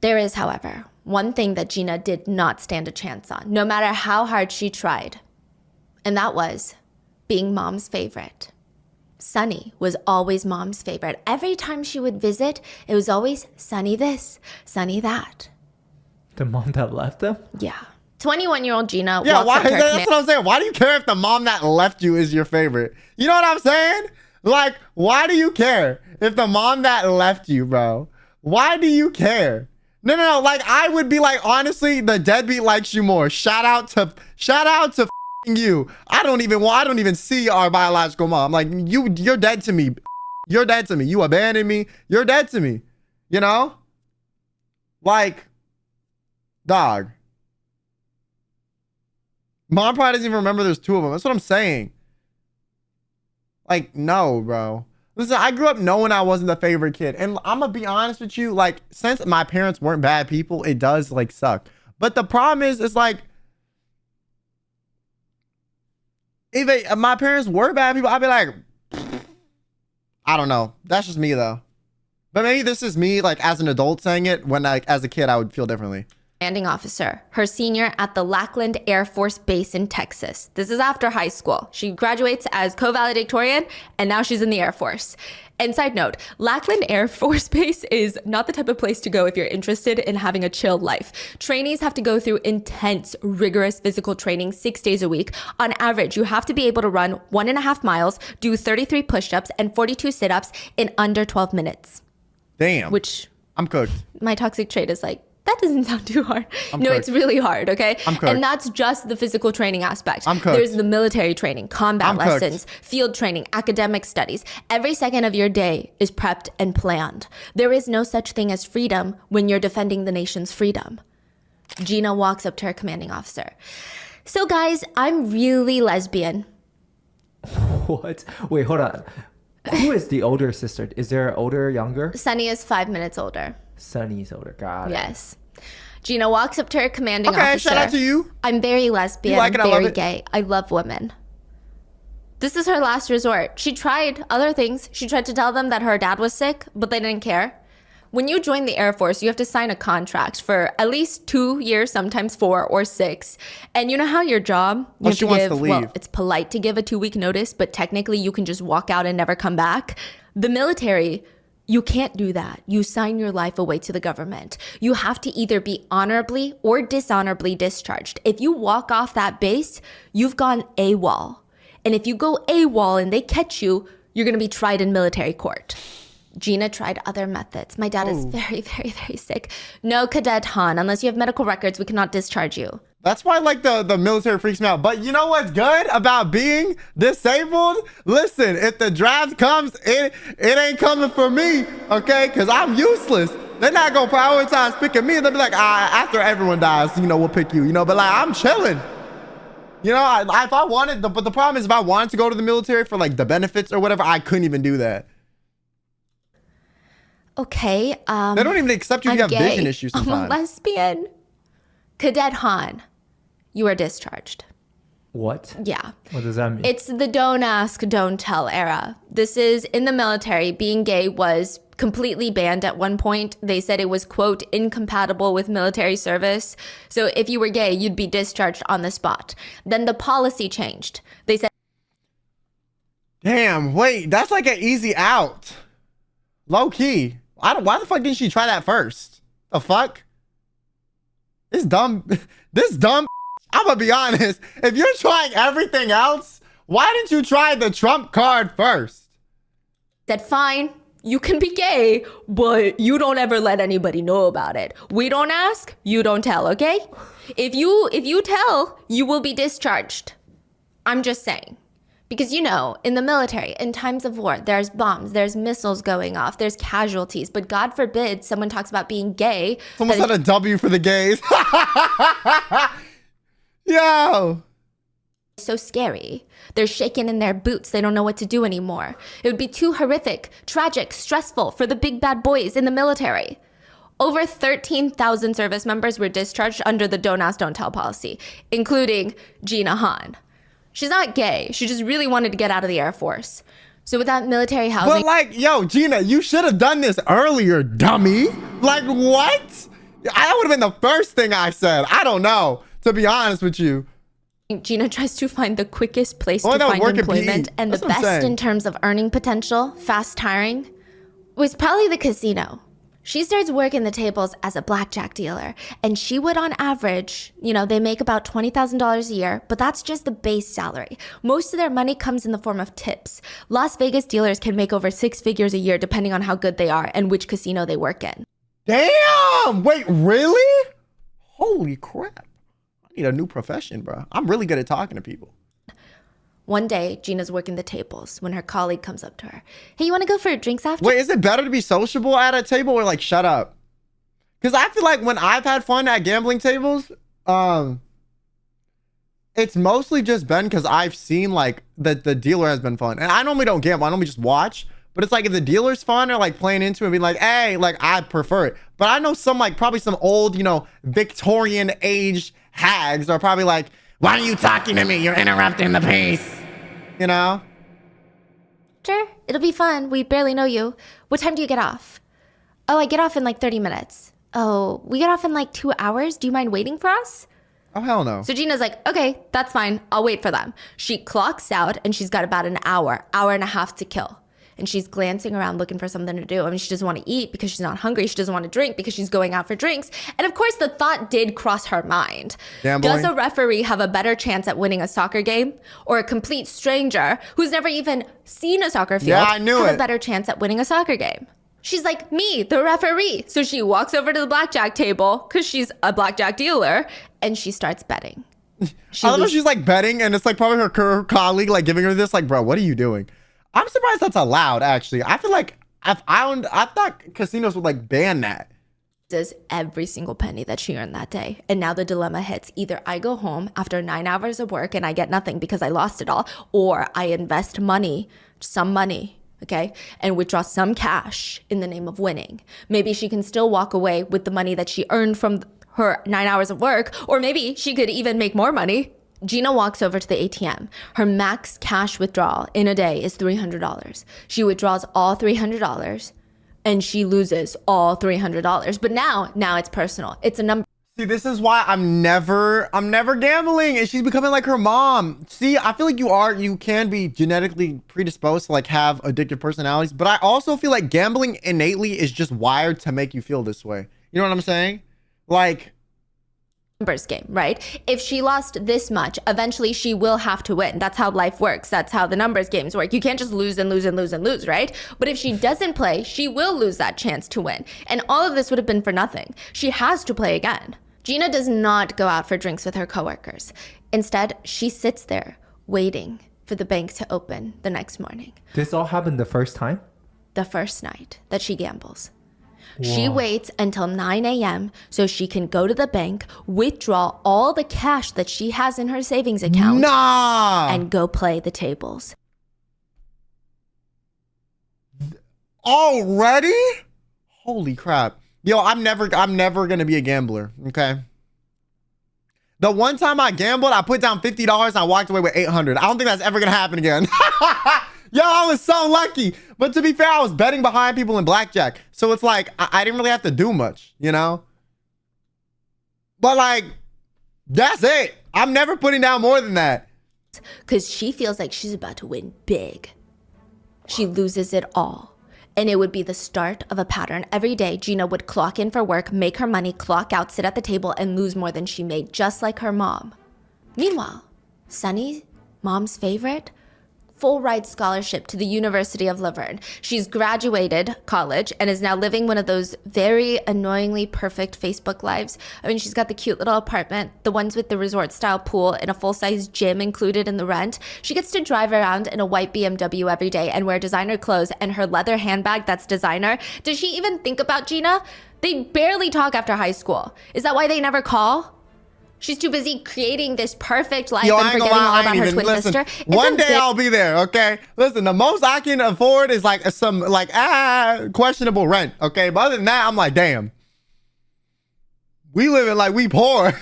There is, however, one thing that Gina did not stand a chance on, no matter how hard she tried. And that was being Mom's favorite. Sunny was always Mom's favorite. Every time she would visit, it was always Sunny this, Sunny that. The mom that left them? Yeah. 21-year-old Gina Yeah, walks why? up to her That's command- what I'm saying. Why do you care if the mom that left you is your favorite? You know what I'm saying? Like, why do you care if the mom that left you, bro? Why do you care? No. Like, I would be like, honestly, the deadbeat likes you more. Shout out to you. I don't even see our biological mom. Like, you're dead to me. You're dead to me. You abandoned me. You're dead to me. You know? Like, dog. Mom probably doesn't even remember there's 2 of them. That's what I'm saying. Like, no, bro. Listen, I grew up knowing I wasn't the favorite kid. And I'm going to be honest with you. Like, since my parents weren't bad people, it does, like, suck. But the problem is, it's like, if my parents were bad people, I'd be like, I don't know. That's just me, though. But maybe this is me, like, as an adult saying it. When, like, as a kid, I would feel differently. commanding officer, her senior at the Lackland Air Force Base in Texas. This is after high school. She graduates as co-valedictorian, and now she's in the Air Force. And side note, Lackland Air Force Base is not the type of place to go if you're interested in having a chill life. Trainees have to go through intense, rigorous physical training 6 days a week. On average, you have to be able to run 1.5 miles, do 33 push-ups, and 42 sit-ups in under 12 minutes. Damn. Which I'm cooked. my toxic trait is like, that doesn't sound too hard. I'm No, cooked. it's really hard, okay? I'm cooked. And that's just the physical training aspect. I'm cooked. There's the military training, combat I'm cooked. lessons, field training, academic studies. Every second of your day is prepped and planned. There is no such thing as freedom when you're defending the nation's freedom. Gina walks up to her commanding officer. So guys, I'm really lesbian. What? Wait, hold on. Who is the older sister? Is there older, younger? Sunny is 5 minutes older. Sunny's older. Got it. Yes. Gina walks up to her commanding Okay, officer. shout out to you. I'm very lesbian. You like it, I I'm love very it. gay. I love women. This is her last resort. She tried other things. She tried to tell them that her dad was sick, but they didn't care. When you join the Air Force, you have to sign a contract for at least 2 years, sometimes 4 or 6. And you know how your job, you Oh, have she to wants give, to well, leave. it's polite to give a 2-week notice, but technically you can just walk out and never come back. The military, you can't do that. You sign your life away to the government. You have to either be honorably or dishonorably discharged. If you walk off that base, you've gone AWOL. And if you go AWOL and they catch you, you're going to be tried in military court. Gina tried other methods. My dad is very, very, very sick. No, Cadet Han, unless you have medical records, we cannot discharge you. That's why like the military freaks me out. But you know what's good about being disabled? Listen, if the draft comes, it ain't coming for me, okay? Because I'm useless. They're not going to prioritize picking me. They'll be like, after everyone dies, we'll pick you, But like, I'm chilling. If I wanted, but the problem is if I wanted to go to the military for like the benefits or whatever, I couldn't even do that. Okay. They don't even accept you if you have gay. vision issues I'm a sometimes. lesbian. Cadet Han, you are discharged. What? Yeah. What does that mean? It's the don't ask, don't tell era. This is in the military. Being gay was completely banned at one point. They said it was, quote, incompatible with military service. So if you were gay, you'd be discharged on the spot. Then the policy changed. They said, Damn, wait, that's like an easy out. Low key. Why the fuck didn't she try that first? The fuck? This dumb. I'm gonna be honest. If you're trying everything else, why didn't you try the Trump card first? that fine, you can be gay, but you don't ever let anybody know about it. We don't ask, you don't tell, okay? If you tell, you will be discharged. I'm just saying. Because, in the military, in times of war, there's bombs, there's missiles going off, there's casualties. But God forbid someone talks about being gay. Someone said a W for the gays. Yo. So scary. They're shaking in their boots. They don't know what to do anymore. It would be too horrific, tragic, stressful for the big bad boys in the military. Over 13,000 service members were discharged under the don't ask, don't tell policy, including Gina Han. She's not gay. She just really wanted to get out of the Air Force. So with that military housing... But yo, Gina, you should have done this earlier, dummy. Like, what? That would have been the first thing I said. I don't know, to be honest with you. Gina tries to find the quickest place Oh, to no, find work at employment PE. and the That's what I'm best saying. in terms of earning potential, fast hiring, was probably the casino. She starts working the tables as a blackjack dealer, and she would on average, they make about $20,000 a year, but that's just the base salary. Most of their money comes in the form of tips. Las Vegas dealers can make over 6 figures a year depending on how good they are and which casino they work in. Damn. Wait, really? Holy crap. I need a new profession, bro. I'm really good at talking to people. One day, Gina's working the tables when her colleague comes up to her. Hey, you want to go for drinks after? Wait, is it better to be sociable at a table or like shut up? Because I feel like when I've had fun at gambling tables, it's mostly just been because I've seen like that the dealer has been fun. And I normally don't gamble. I normally just watch. But it's like if the dealer's fun or like playing into it and being like, hey, like I prefer it. But I know some like probably some old, Victorian age hags are probably like, why are you talking to me? You're interrupting the peace. Sure, it'll be fun. We barely know you. What time do you get off? Oh, I get off in like 30 minutes. oh, we get off in like 2 hours. Do you mind waiting for us? Oh, hell no. So Gina's like, okay, that's fine. I'll wait for them. She clocks out and she's got about an hour and a half to kill. And she's glancing around looking for something to do. I mean, she doesn't want to eat because she's not hungry. She doesn't want to drink because she's going out for drinks. And of course, the thought did cross her mind. Gambling? Does a referee have a better chance at winning a soccer game? Or a complete stranger who's never even seen a soccer field I knew have it. a better chance at winning a soccer game? She's like, me, the referee. So she walks over to the blackjack table because she's a blackjack dealer and she starts betting. I love how she's like betting and it's like probably her colleague like giving her this like, bro, what are you doing? I'm surprised that's allowed, actually. I feel like I thought casinos would like ban that. Does every single penny that she earned that day. And now the dilemma hits. Either I go home after 9 hours of work and I get nothing because I lost it all, or I invest money, some money, okay, and withdraw some cash in the name of winning. Maybe she can still walk away with the money that she earned from her 9 hours of work, or maybe she could even make more money. Gina walks over to the ATM. Her max cash withdrawal in a day is $300. She withdraws all $300 and she loses all $300. But now it's personal. It's a number. See, this is why I'm never gambling, and she's becoming like her mom. See, I feel like you can be genetically predisposed to like have addictive personalities, but I also feel like gambling innately is just wired to make you feel this way. You know what I'm saying? Like, numbers game, right? If she lost this much, eventually she will have to win. That's how life works. That's how the numbers games work. You can't just lose and lose and lose and lose, right? But if she doesn't play, she will lose that chance to win. And all of this would have been for nothing. She has to play again. Gina does not go out for drinks with her coworkers. Instead, she sits there waiting for the bank to open the next morning. This all happened the first time? The first night that she gambles. She waits until 9 a.m. so she can go to the bank, withdraw all the cash that she has in her savings account, and go play the tables. Already? Holy crap. Yo, I'm never gonna be a gambler, okay? The one time I gambled, I put down $50 and I walked away with $800. I don't think that's ever gonna happen again. Yo, I was so lucky. But to be fair, I was betting behind people in blackjack. So it's like, I didn't really have to do much, you know? But like, that's it. I'm never putting down more than that. Because she feels like she's about to win big. She loses it all. And it would be the start of a pattern. Every day, Gina would clock in for work, make her money, clock out, sit at the table, and lose more than she made, just like her mom. Meanwhile, Sunny, mom's favorite, full ride scholarship to the University of Laverne. She's graduated college and is now living one of those very annoyingly perfect Facebook lives. I mean, she's got the cute little apartment, the ones with the resort style pool and a full-size gym included in the rent. She gets to drive around in a white BMW every day and wear designer clothes and her leather handbag that's designer. Does she even think about Gina? They barely talk after high school. Is that why they never call? She's too busy creating this perfect life and forgetting all about her twin sister. One day I'll be there, okay? Listen, the most I can afford is like some like questionable rent, okay? But other than that, I'm like, damn. We living like we poor.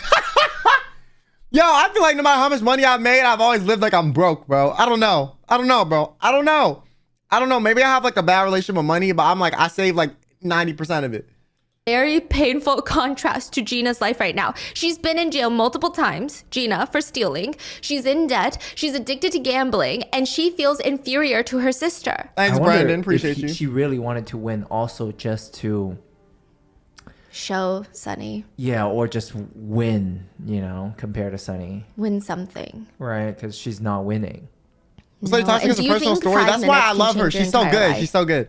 Yo, I feel like no matter how much money I've made, I've always lived like I'm broke, bro. I don't know, bro. I don't know. Maybe I have like a bad relationship with money, but I'm like, I save like 90% of it. Very painful contrast to Gina's life right now. She's been in jail multiple times, Gina, for stealing. She's in debt. She's addicted to gambling, and she feels inferior to her sister. Thanks, Brandon. Appreciate you. She really wanted to win also just to show Sunny. Yeah, or just win, you know, compared to Sunny. Win something. Right, because she's not winning. So you're talking as a personal story. That's why I love her. She's so good. Life? She's so good.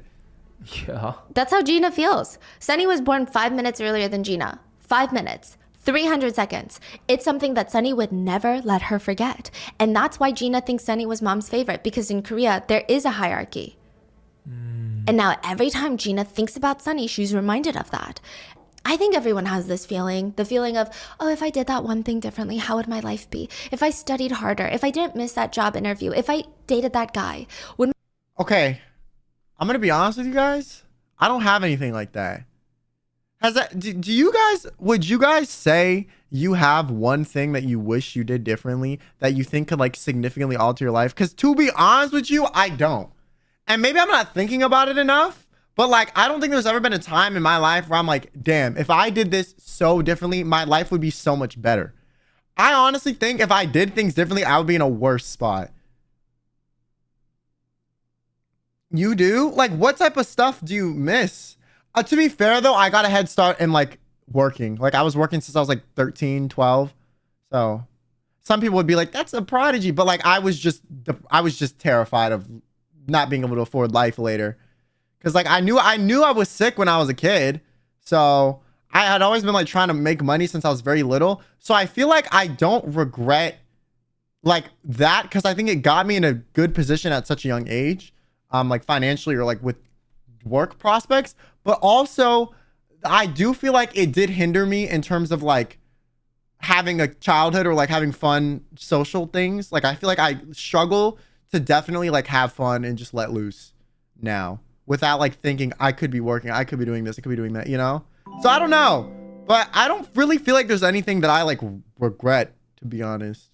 Yeah. That's how Gina feels. Sunny was born 5 minutes earlier than Gina. 5 minutes. 300 seconds. It's something that Sunny would never let her forget. And that's why Gina thinks Sunny was mom's favorite, because in Korea, there is a hierarchy. And now every time Gina thinks about Sunny, she's reminded of that. I think everyone has this feeling, the feeling of, oh, if I did that one thing differently, how would my life be? If I studied harder, if I didn't miss that job interview, if I dated that guy, would... Okay, I'm gonna be honest with you guys. I don't have anything like that. Has that? Do you guys? Would you guys say you have one thing that you wish you did differently that you think could like significantly alter your life? Because to be honest with you, I don't. And maybe I'm not thinking about it enough. But like, I don't think there's ever been a time in my life where I'm like, damn, if I did this so differently, my life would be so much better. I honestly think if I did things differently, I would be in a worse spot. You do? Like, what type of stuff do you miss? To be fair though, I got a head start in like working. Like I was working since I was like 13, 12. So some people would be like, that's a prodigy. But like, I was just terrified of not being able to afford life later. Cause like, I knew I was sick when I was a kid. So I had always been like trying to make money since I was very little. So I feel like I don't regret like that. Cause I think it got me in a good position at such a young age. Like financially or like with work prospects, but also I do feel like it did hinder me in terms of like having a childhood or like having fun social things. Like I feel like I struggle to definitely like have fun and just let loose now without like thinking I could be working, I could be doing this, I could be doing that, you know? So I don't know, but I don't really feel like there's anything that I like regret, to be honest.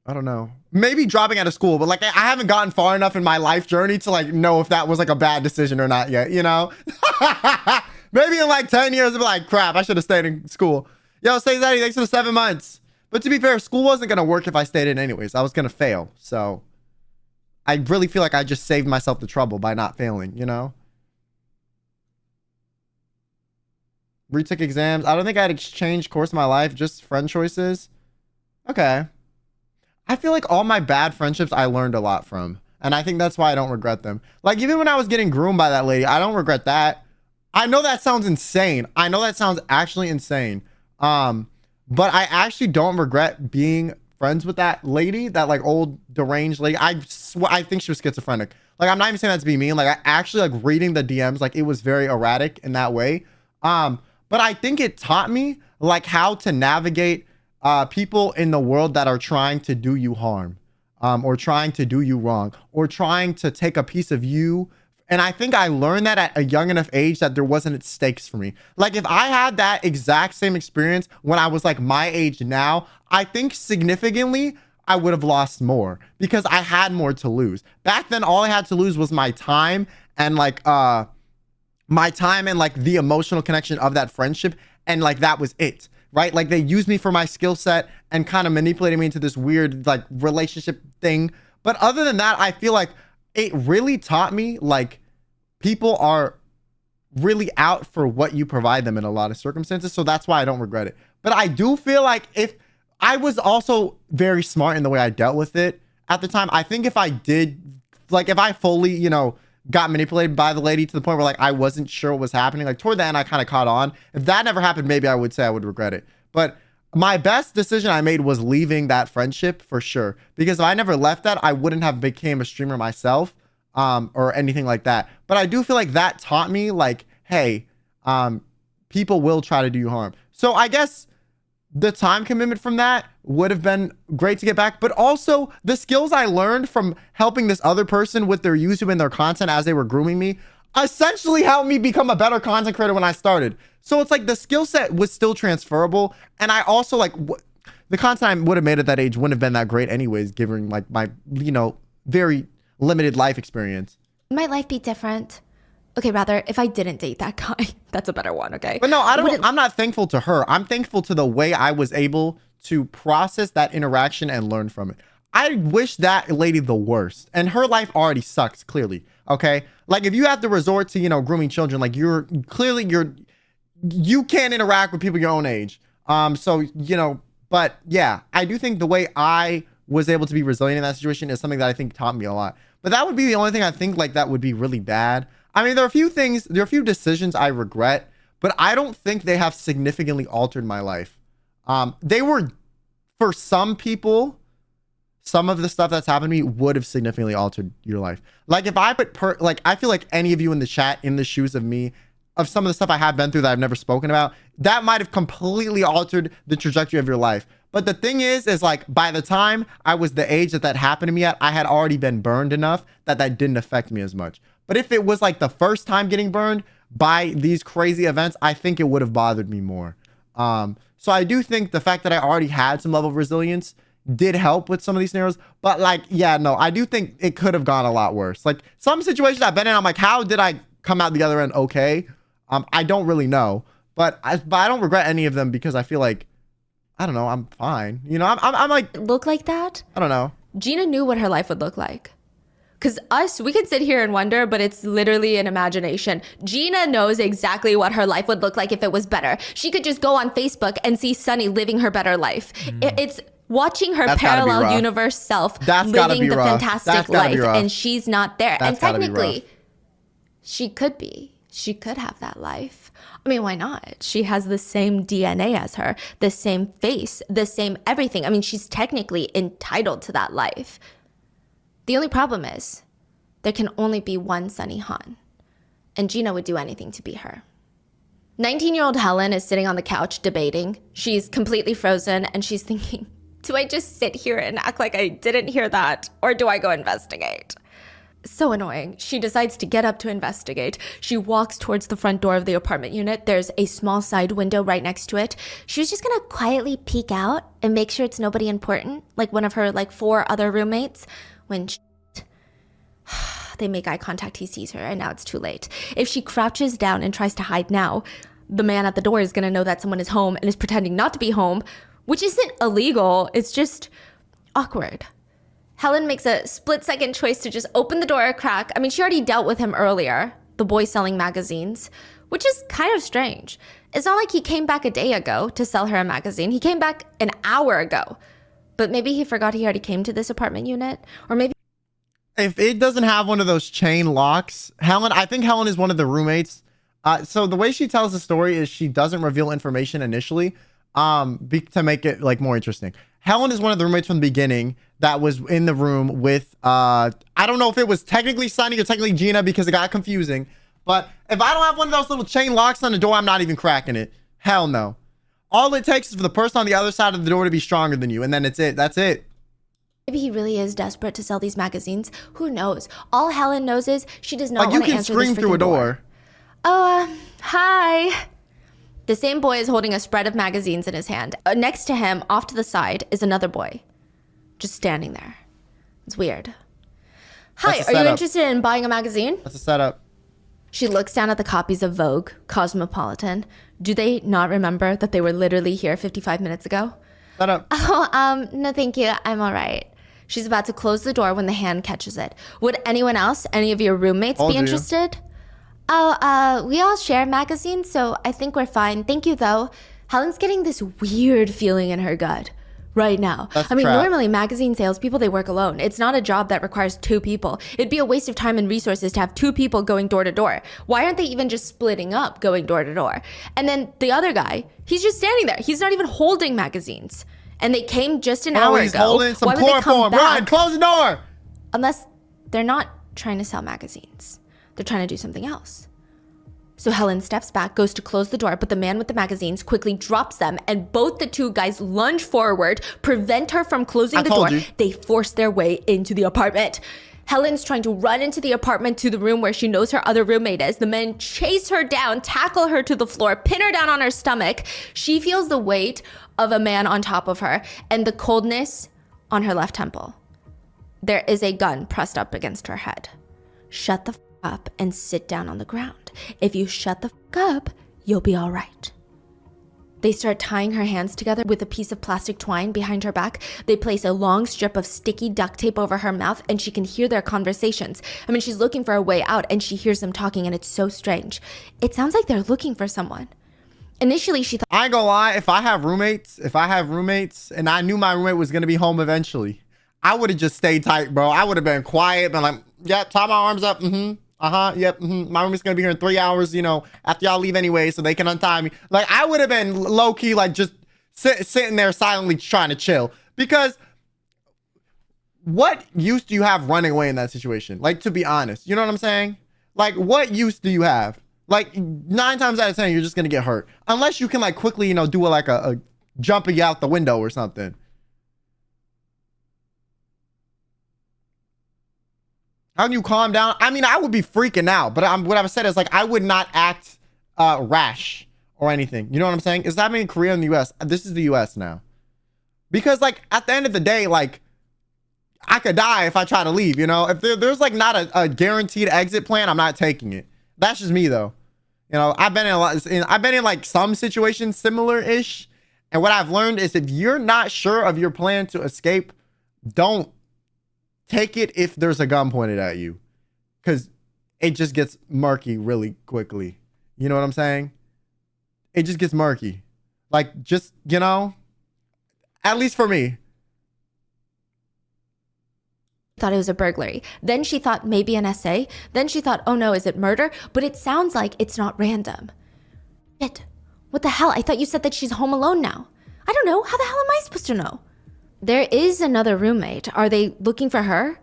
I don't know. Maybe dropping out of school, but like I haven't gotten far enough in my life journey to like know if that was like a bad decision or not yet, you know? Maybe in like 10 years, I'll be like, crap, I should have stayed in school. Yo, say Zaddy, thanks for the 7 months. But to be fair, school wasn't going to work if I stayed in anyways. I was going to fail. So I really feel like I just saved myself the trouble by not failing, you know? Retook exams. I don't think I'd exchange course of my life, just friend choices. Okay. I feel like all my bad friendships I learned a lot from. And I think that's why I don't regret them. Like even when I was getting groomed by that lady, I don't regret that. I know that sounds insane. I know that sounds actually insane. But I actually don't regret being friends with that lady, that like old deranged lady. I think she was schizophrenic. Like I'm not even saying that to be mean. Like I actually like reading the DMs, like it was very erratic in that way. But I think it taught me like how to navigate people in the world that are trying to do you harm, or trying to do you wrong, or trying to take a piece of you. And I think I learned that at a young enough age that there wasn't stakes for me. Like if I had that exact same experience when I was like my age now, I think significantly I would have lost more because I had more to lose. Back then, all I had to lose was my time and like the emotional connection of that friendship. And like, that was it. Right? Like they used me for my skill set and kind of manipulated me into this weird like relationship thing. But other than that, I feel like it really taught me like people are really out for what you provide them in a lot of circumstances. So that's why I don't regret it. But I do feel like if I was also very smart in the way I dealt with it at the time, I think if I did, like if I fully, you know, got manipulated by the lady to the point where like I wasn't sure what was happening, like toward the end I kind of caught on. If that never happened, maybe I would say I would regret it. But my best decision I made was leaving that friendship for sure, because if I never left that, I wouldn't have became a streamer myself, or anything like that. But I do feel like that taught me like, hey, people will try to do you harm. So I guess the time commitment from that would have been great to get back, but also the skills I learned from helping this other person with their YouTube and their content as they were grooming me essentially helped me become a better content creator when I started. So it's like the skill set was still transferable. And I also like the content I would have made at that age wouldn't have been that great anyways, given like my, you know, very limited life experience. Might life be different? Okay, rather, if I didn't date that guy, that's a better one, okay? But no, I'm not thankful to her. I'm thankful to the way I was able to process that interaction and learn from it. I wish that lady the worst. And her life already sucks, clearly, okay? Like, if you have to resort to, you know, grooming children, like, you can't interact with people your own age. So, you know, but yeah, I do think the way I was able to be resilient in that situation is something that I think taught me a lot. But that would be the only thing I think, like, that would be really bad. I mean, there are a few decisions I regret, but I don't think they have significantly altered my life. They were, for some people, some of the stuff that's happened to me would have significantly altered your life. Like if I put I feel like any of you in the chat in the shoes of me, of some of the stuff I have been through that I've never spoken about, that might have completely altered the trajectory of your life. But the thing is like by the time I was the age that happened to me at, I had already been burned enough that didn't affect me as much. But if it was like the first time getting burned by these crazy events, I think it would have bothered me more. So I do think the fact that I already had some level of resilience did help with some of these scenarios. But like, yeah, no, I do think it could have gone a lot worse. Like some situations I've been in, I'm like, how did I come out the other end okay? I don't really know, but I don't regret any of them because I feel like, I don't know, I'm fine. You know, I'm like, Look like that? I don't know. Gina knew what her life would look like. Because we can sit here and wonder, but it's literally an imagination. Gina knows exactly what her life would look like if it was better. She could just go on Facebook and see Sunny living her better life. It's watching her parallel universe self living the fantastic life, and she's not there. And technically, she could be. She could have that life. I mean, why not? She has the same DNA as her, the same face, the same everything. I mean, she's technically entitled to that life. The only problem is there can only be one Sunny Han, and Gina would do anything to be her. 19-year-old Helen is sitting on the couch debating. She's completely frozen, and she's thinking, do I just sit here and act like I didn't hear that, or do I go investigate? So annoying. She decides to get up to investigate. She walks towards the front door of the apartment unit. There's a small side window right next to it. She was just gonna quietly peek out and make sure it's nobody important, like one of her 4 other roommates. When they make eye contact, he sees her, and now it's too late. If she crouches down and tries to hide now, the man at the door is gonna know that someone is home and is pretending not to be home, which isn't illegal. It's just awkward. Helen makes a split-second choice to just open the door a crack. I mean, she already dealt with him earlier, the boy selling magazines, which is kind of strange. It's not like he came back a day ago to sell her a magazine. He came back an hour ago. But maybe he forgot he already came to this apartment unit, or maybe If it doesn't have one of those chain locks, I think Helen is one of the roommates. So the way she tells the story is she doesn't reveal information initially, to make it more interesting. Helen is one of the roommates from the beginning that was in the room with, I don't know if it was technically Sunny or technically Gina because it got confusing. But if I don't have one of those little chain locks on the door, I'm not even cracking it. Hell no. All it takes is for the person on the other side of the door to be stronger than you. And then it's it. That's it. maybe he really is desperate to sell these magazines. Who knows? All Helen knows is she does not want to answer this freaking door. You can scream through a door. Oh, hi. The same boy is holding a spread of magazines in his hand. Next to him, off to the side, is another boy. Just standing there. It's weird. Hi, are you interested in buying a magazine? That's a setup. She looks down at the copies of Vogue, Cosmopolitan. Do they not remember that they were literally here 55 minutes ago? Setup. Oh, no thank you. I'm all right. She's about to close the door when the hand catches it. Would anyone else, any of your roommates be interested? Oh, we all share magazines, so I think we're fine. Thank you, though. Helen's getting this weird feeling in her gut right now. I mean, normally magazine salespeople, they work alone. It's not a job that requires 2 people. It'd be a waste of time and resources to have 2 people going door to door. Why aren't they even just splitting up going door to door? And then the other guy, he's just standing there. He's not even holding magazines. And they came just an hour he's ago. Holding some chloroform. Run, close the door. Unless they're not trying to sell magazines. They're trying to do something else. So Helen steps back, goes to close the door, but the man with the magazines quickly drops them, and both the 2 guys lunge forward, prevent her from closing the door. They force their way into the apartment. Helen's trying to run into the apartment to the room where she knows her other roommate is. The men chase her down, tackle her to the floor, pin her down on her stomach. She feels the weight of a man on top of her and the coldness on her left temple. There is a gun pressed up against her head. Shut the f up and sit down on the ground. If you shut the f up, you'll be all right. They start tying her hands together with a piece of plastic twine behind her back. They place a long strip of sticky duct tape over her mouth, and she can hear their conversations. I mean, she's looking for a way out, and she hears them talking, and it's so strange. It sounds like they're looking for someone. Initially, she thought, I ain't gonna lie, if I have roommates, and I knew my roommate was gonna be home eventually, I would have just stayed tight, bro. I would have been quiet, been like, yeah, tie my arms up, yep, my roommate's gonna be here in 3 hours, after y'all leave anyway, so they can untie me. Like, I would have been low-key, just sitting there silently trying to chill. Because what use do you have running away in that situation? To be honest, you know what I'm saying? What use do you have? 9 times out of 10, you're just gonna get hurt. Unless you can, quickly, do a jumping out the window or something. How can you calm down? I mean, I would be freaking out, but what I've said is I would not act rash or anything. You know what I'm saying? It's happening in Korea and the US. This is the US now. Because like at the end of the day, like I could die if I try to leave, you know? If there's like not a guaranteed exit plan, I'm not taking it. That's just me though. You know, I've been in like some situations similar-ish. And what I've learned is if you're not sure of your plan to escape, don't take it if there's a gun pointed at you. Because it just gets murky really quickly. You know what I'm saying? It just gets murky. Like, just, you know, at least for me. Thought it was a burglary. Then she thought maybe an SA. Then she thought, oh no, is it murder? But it sounds like it's not random. Shit. What the hell? I thought you said that she's home alone now. I don't know. How the hell am I supposed to know? There is another roommate. Are they looking for her?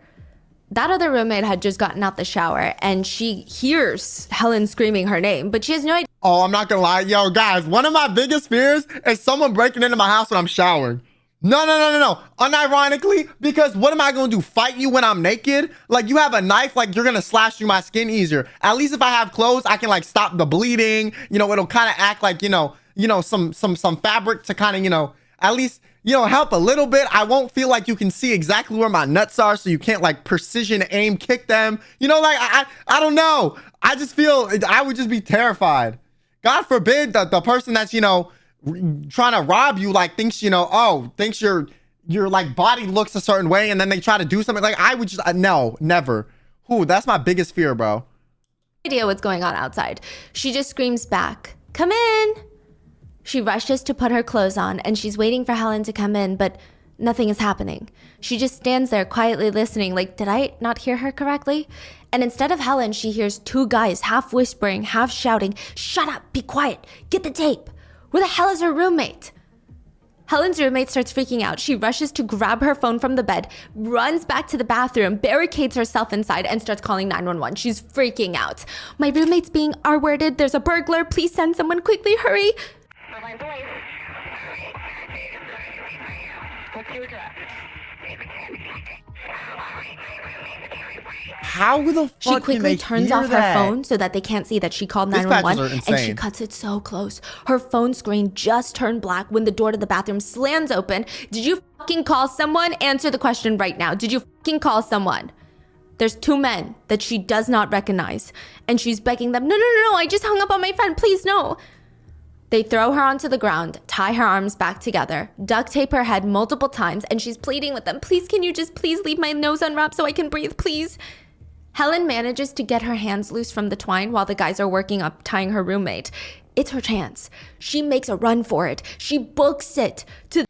That other roommate had just gotten out the shower and she hears Helen screaming her name, but she has no idea. Oh, I'm not gonna lie. Yo, guys, one of my biggest fears is someone breaking into my house when I'm showering. No. Unironically, because what am I gonna do? Fight you when I'm naked? Like, you have a knife, like you're gonna slash through my skin easier. At least if I have clothes, I can like stop the bleeding. You know, it'll kind of act like, you know, some fabric to kind of, you know, at least, you know, help a little bit. I won't feel like you can see exactly where my nuts are, so you can't like precision aim kick them. You know, like I don't know. I just feel I would just be terrified. God forbid that the person that's, you know, trying to rob you like thinks, you know, thinks your like body looks a certain way, and then they try to do something. Like, I would just no, never. Ooh, that's my biggest fear, bro. Idea what's going on outside. She just screams back, "Come in!" She rushes to put her clothes on and she's waiting for Helen to come in, but nothing is happening. She just stands there quietly listening, like, did I not hear her correctly? And instead of Helen, she hears two guys half whispering, half shouting, "Shut up, be quiet, get the tape." Where the hell is her roommate? Helen's roommate starts freaking out. She rushes to grab her phone from the bed, runs back to the bathroom, barricades herself inside, and starts calling 911. She's freaking out. "My roommate's being R-worded. There's a burglar. Please send someone quickly. Hurry." What's your address? How the fuck She quickly turns off her phone so that they can't see that she called Dispatchers 911, are and she insane. cuts it so close. Her phone screen just turned black when the door to the bathroom slams open. Did you fucking call someone? Answer the question right now. Did you fucking call someone? There's two men that she does not recognize, and she's begging them, no, I just hung up on my friend, please, no. They throw her onto the ground, tie her arms back together, duct tape her head multiple times, and she's pleading with them, "Please, can you just please leave my nose unwrapped so I can breathe, please?" Helen manages to get her hands loose from the twine while the guys are working up tying her roommate. It's her chance. She makes a run for it. She books it to...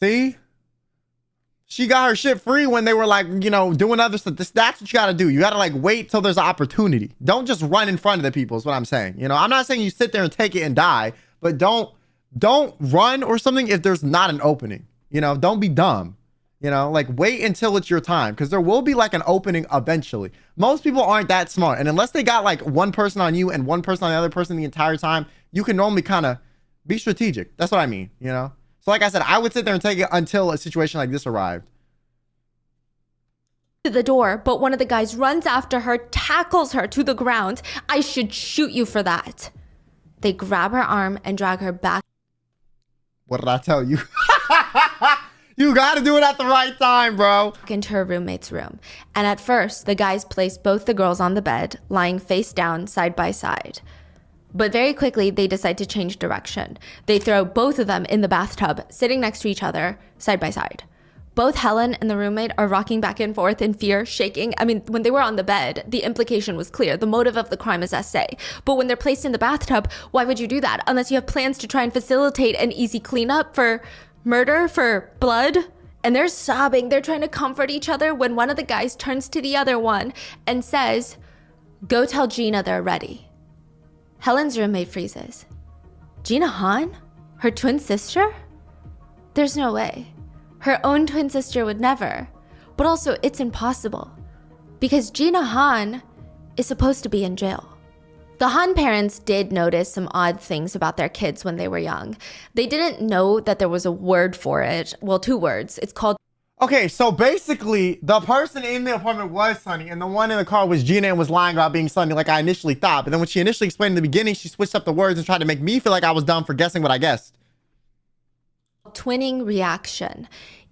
See? She got her shit free when they were like, you know, doing other stuff. That's what you gotta do. You gotta like wait till there's an opportunity. Don't just run in front of the people is what I'm saying. You know, I'm not saying you sit there and take it and die, but don't run or something if there's not an opening. You know, don't be dumb. You know, like wait until it's your time, because there will be like an opening eventually. Most people aren't that smart. And unless they got like one person on you and one person on the other person the entire time, you can normally kind of be strategic. That's what I mean, you know? So like I said, I would sit there and take it until a situation like this arrived. the door, but one of the guys runs after her, tackles her to the ground. "I should shoot you for that." They grab her arm and drag her back What did I tell you? You got to do it at the right time, bro. into her roommate's room. And at first, the guys place both the girls on the bed, lying face down, side by side. But very quickly, they decide to change direction. They throw both of them in the bathtub, sitting next to each other, side by side. Both Helen and the roommate are rocking back and forth in fear, shaking. I mean, when they were on the bed, the implication was clear. The motive of the crime is SA. But when they're placed in the bathtub, why would you do that? Unless you have plans to try and facilitate an easy cleanup for murder, for blood. And they're sobbing. They're trying to comfort each other when one of the guys turns to the other one and says, "Go tell Gina they're ready." Helen's roommate freezes. Gina Hahn? Her twin sister? There's no way. Her own twin sister would never. But also, it's impossible. Because Gina Hahn is supposed to be in jail. The Hahn parents did notice some odd things about their kids when they were young. They didn't know that there was a word for it. Well, 2 words. It's called... Okay, so basically, the person in the apartment was Sunny, and the one in the car was Gina and was lying about being Sunny like I initially thought. But then when she initially explained in the beginning, she switched up the words and tried to make me feel like I was dumb for guessing what I guessed. twinning reaction.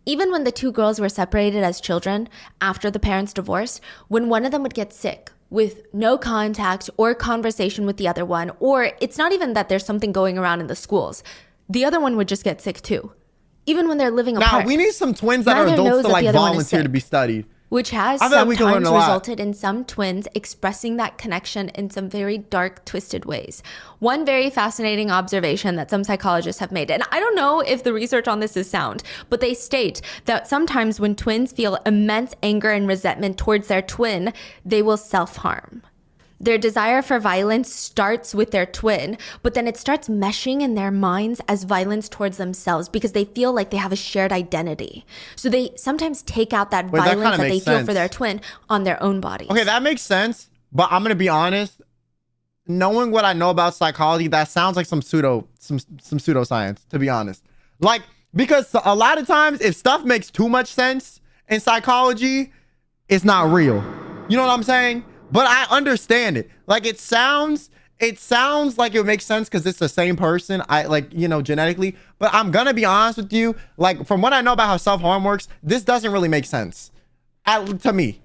Even when the two girls were separated as children after the parents divorced, when one of them would get sick with no contact or conversation with the other one, or it's not even that there's something going around in the schools, the other one would just get sick too. Even when they're living apart. Now, we need some twins that are Neither knows adults to that like the other one is volunteer to sick. be studied. Which has I feel like we can learn sometimes a lot. resulted in some twins expressing that connection in some very dark, twisted ways. One very fascinating observation that some psychologists have made, and I don't know if the research on this is sound, but they state that sometimes when twins feel immense anger and resentment towards their twin, they will self-harm. Their desire for violence starts with their twin, but then it starts meshing in their minds as violence towards themselves because they feel like they have a shared identity. So they sometimes take out that Wait, that violence kinda that they makes feel sense. for their twin on their own bodies. Okay, that makes sense. But I'm gonna be honest. Knowing what I know about psychology, that sounds like some pseudoscience, to be honest. Like, because a lot of times if stuff makes too much sense in psychology, it's not real. You know what I'm saying? But I understand it. Like, it sounds like it makes sense because it's the same person, genetically. But I'm gonna be honest with you, like, from what I know about how self-harm works, this doesn't really make sense to me,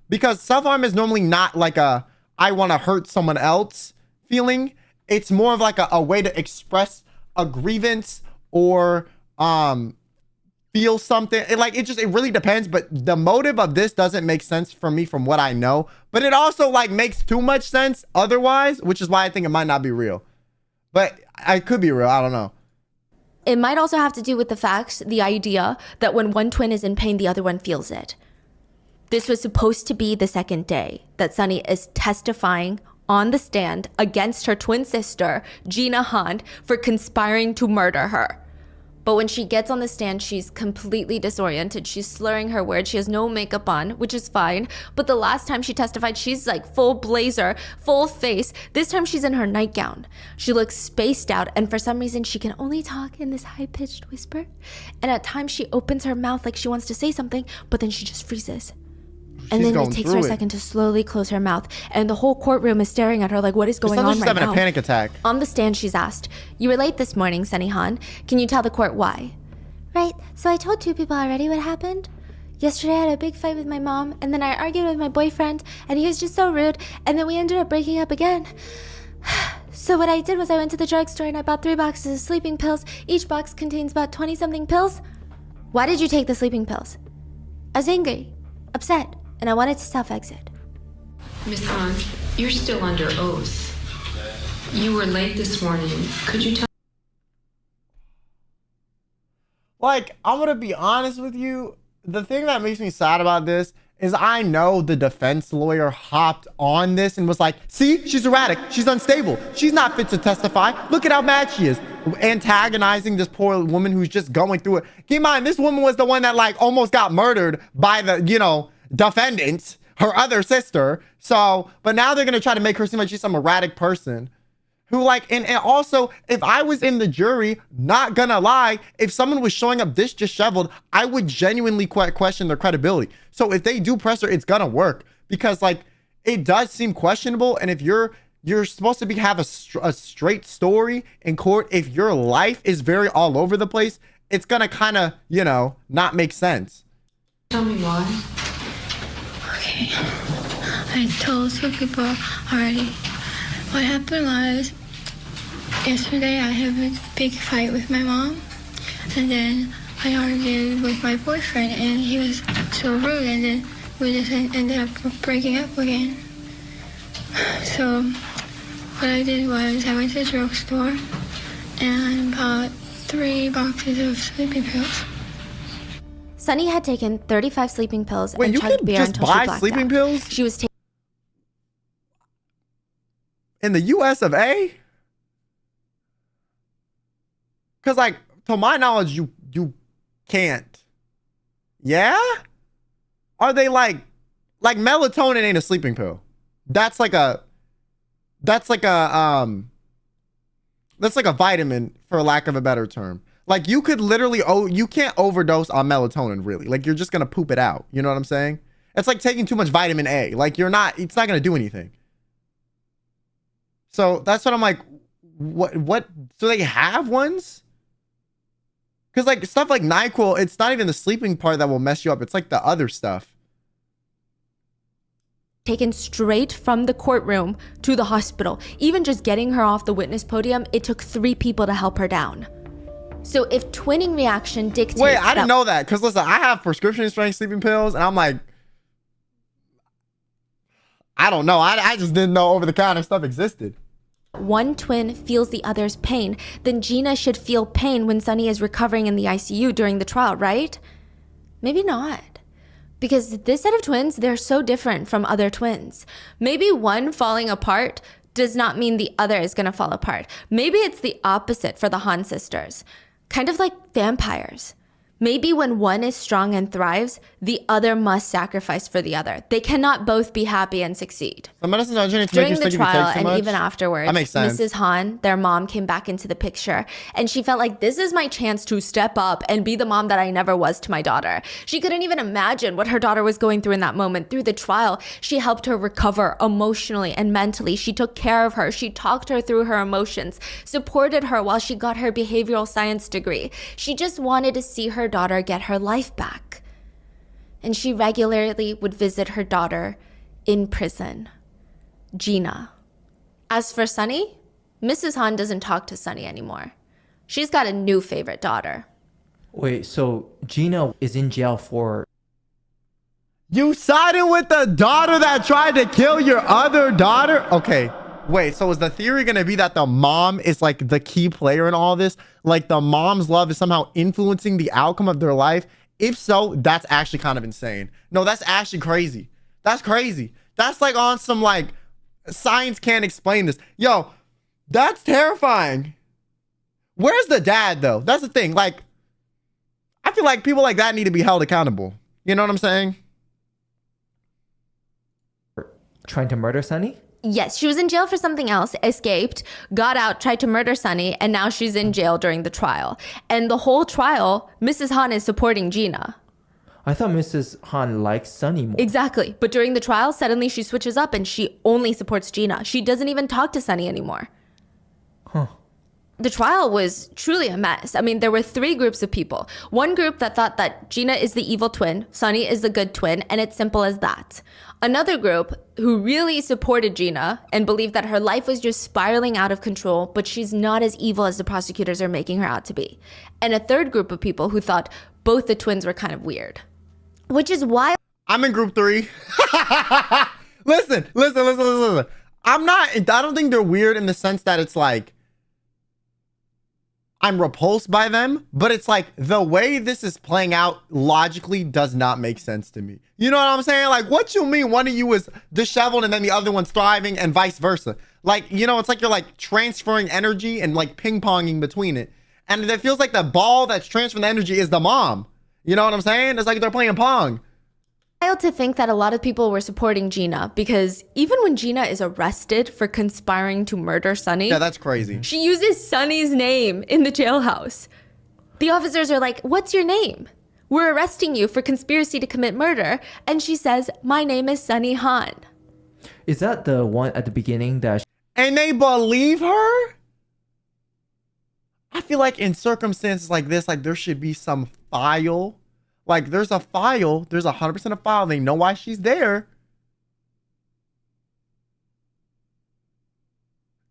because self-harm is normally not like a I want to hurt someone else feeling. It's more of like a way to express a grievance or feel something. It really depends. But the motive of this doesn't make sense for me from what I know. But it also like makes too much sense otherwise, which is why I think it might not be real. But it could be real. I don't know. It might also have to do with the idea that when one twin is in pain, the other one feels it. This was supposed to be the second day that Sunny is testifying on the stand against her twin sister, Gina Hunt, for conspiring to murder her. But when she gets on the stand, she's completely disoriented. She's slurring her words. She has no makeup on, which is fine. But the last time she testified, she's like full blazer, full face. This time she's in her nightgown. She looks spaced out, and for some reason, she can only talk in this high-pitched whisper. And at times, she opens her mouth like she wants to say something, but then she just freezes. And then it takes her a second to slowly close her mouth. And the whole courtroom is staring at her like, what is going on right now? She's having a panic attack. On the stand, she's asked, "You were late this morning, Sunny Han. Can you tell the court why?" "Right, so I told two people already what happened. Yesterday I had a big fight with my mom, and then I argued with my boyfriend, and he was just so rude, and then we ended up breaking up again. So what I did was I went to the drugstore and I bought 3 boxes of sleeping pills. Each box contains about 20-something pills." "Why did you take the sleeping pills?" "I was angry, upset, and I wanted to self-exit." Miss Han, you're still under oath. You were late this morning. Could you tell? Like, I'm gonna be honest with you. The thing that makes me sad about this is I know the defense lawyer hopped on this and was like, "See, she's erratic. She's unstable. She's not fit to testify. Look at how mad she is." Antagonizing this poor woman who's just going through it. Keep in mind, this woman was the one that like almost got murdered by the, defendant, her other sister. So, but now they're gonna try to make her seem like she's some erratic person who like, and also, if I was in the jury, not gonna lie, if someone was showing up this disheveled, I would genuinely question their credibility. So if they do press her, it's gonna work because like, it does seem questionable. And if you're supposed to have a straight story in court, if your life is very all over the place, it's gonna kind of, not make sense. Tell me why. Okay, I told 2 people already. What happened was, yesterday I had a big fight with my mom, and then I argued with my boyfriend, and he was so rude, and then we just ended up breaking up again. So what I did was I went to the drugstore and bought 3 boxes of sleeping pills. Sunny had taken 35 sleeping pills Wait, and you chugged can beer just until she buy blacked sleeping out. pills? She was In the US of A? Because like, to my knowledge, you can't. Yeah? Are they like melatonin ain't a sleeping pill. That's like a vitamin, for lack of a better term. Like, you could literally, you can't overdose on melatonin, really. Like, you're just gonna poop it out. You know what I'm saying? It's like taking too much vitamin A. Like, it's not gonna do anything. So that's what I'm like, what, so they have ones? Because like stuff like NyQuil, it's not even the sleeping part that will mess you up. It's like the other stuff. Taken straight from the courtroom to the hospital. Even just getting her off the witness podium, it took 3 people to help her down. So if twinning reaction dictates... Wait, I didn't know that. Because listen, I have prescription strength sleeping pills, and I'm like, I don't know. I just didn't know over-the-counter stuff existed. One twin feels the other's pain, then Gina should feel pain when Sunny is recovering in the ICU during the trial, right? Maybe not. Because this set of twins, they're so different from other twins. Maybe one falling apart does not mean the other is gonna fall apart. Maybe it's the opposite for the Han sisters. Kind of like vampires. Maybe when one is strong and thrives, the other must sacrifice for the other. They cannot both be happy and succeed. The medicine to make During you the think trial you take too and much? even afterwards, That makes sense. Mrs. Han, their mom, came back into the picture, and she felt like this is my chance to step up and be the mom that I never was to my daughter. She couldn't even imagine what her daughter was going through in that moment. Through the trial, she helped her recover emotionally and mentally. She took care of her. She talked her through her emotions, supported her while she got her behavioral science degree. She just wanted to see her daughter get her life back. And she regularly would visit her daughter in prison, Gina. As for Sunny, Mrs. Han doesn't talk to Sunny anymore. She's got a new favorite daughter. Wait, so Gina is in jail for... You siding with the daughter that tried to kill your other daughter? Okay. Wait, so is the theory going to be that the mom is like the key player in all this? Like the mom's love is somehow influencing the outcome of their life? If so, that's actually kind of insane. No, that's actually crazy. That's crazy. That's like on some like science can't explain this. Yo, that's terrifying. Where's the dad though? That's the thing. Like, I feel like people like that need to be held accountable. You know what I'm saying? trying to murder Sunny? Yes, she was in jail for something else, escaped, got out, tried to murder Sunny, and now she's in jail during the trial. And the whole trial, Mrs. Han is supporting Gina. I thought Mrs. Han likes Sunny more. Exactly. But during the trial, suddenly she switches up and she only supports Gina. She doesn't even talk to Sunny anymore. Huh. The trial was truly a mess. I mean, there were 3 groups of people. One group that thought that Gina is the evil twin, Sunny is the good twin, and it's simple as that. Another group who really supported Gina and believed that her life was just spiraling out of control, but she's not as evil as the prosecutors are making her out to be. And a third group of people who thought both the twins were kind of weird. Which is why I'm in group 3. Listen. I don't think they're weird in the sense that it's like, I'm repulsed by them, but it's like the way this is playing out logically does not make sense to me. You know what I'm saying? Like, what you mean one of you is disheveled and then the other one's thriving and vice versa? Like, you know, it's like you're like transferring energy and like ping-ponging between it. And it feels like the ball that's transferring the energy is the mom. You know what I'm saying? It's like they're playing pong. wild to think that a lot of people were supporting Gina, because even when Gina is arrested for conspiring to murder Sunny, Yeah, that's crazy. she uses Sunny's name in the jailhouse. The officers are like, "What's your name? We're arresting you for conspiracy to commit murder." And she says, "My name is Sunny Han." Is that the one at the beginning that... And they believe her? I feel like in circumstances like this, like there should be some file. Like there's a file, there's 100% a file. They know why she's there.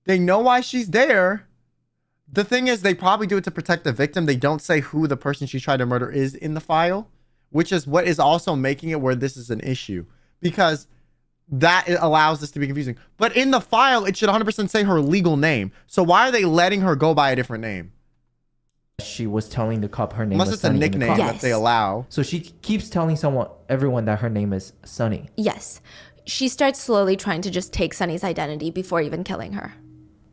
They know why she's there. The thing is, they probably do it to protect the victim. They don't say who the person she tried to murder is in the file, which is what is also making it where this is an issue, because that allows this to be confusing. But in the file, it should 100% say her legal name. So why are they letting her go by a different name? she was telling the cop her name Unless was it's a Sunny in the nickname cop. Yes. that they allow. So she keeps telling everyone that her name is Sunny. Yes. She starts slowly trying to just take Sunny's identity before even killing her.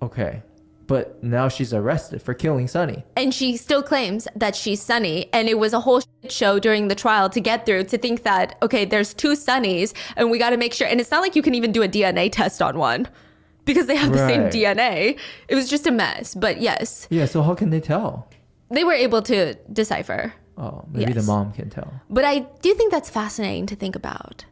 Okay. But now she's arrested for killing Sunny. And she still claims that she's Sunny, and it was a whole shit show during the trial to get through, to think that, okay, there's 2 Sunnys and we got to make sure. And it's not like you can even do a DNA test on one because they have the same Right. DNA. It was just a mess. But yes, Yeah, so how can they tell? they were able to decipher. Oh, maybe the Yes. mom can tell. But I do think that's fascinating to think about.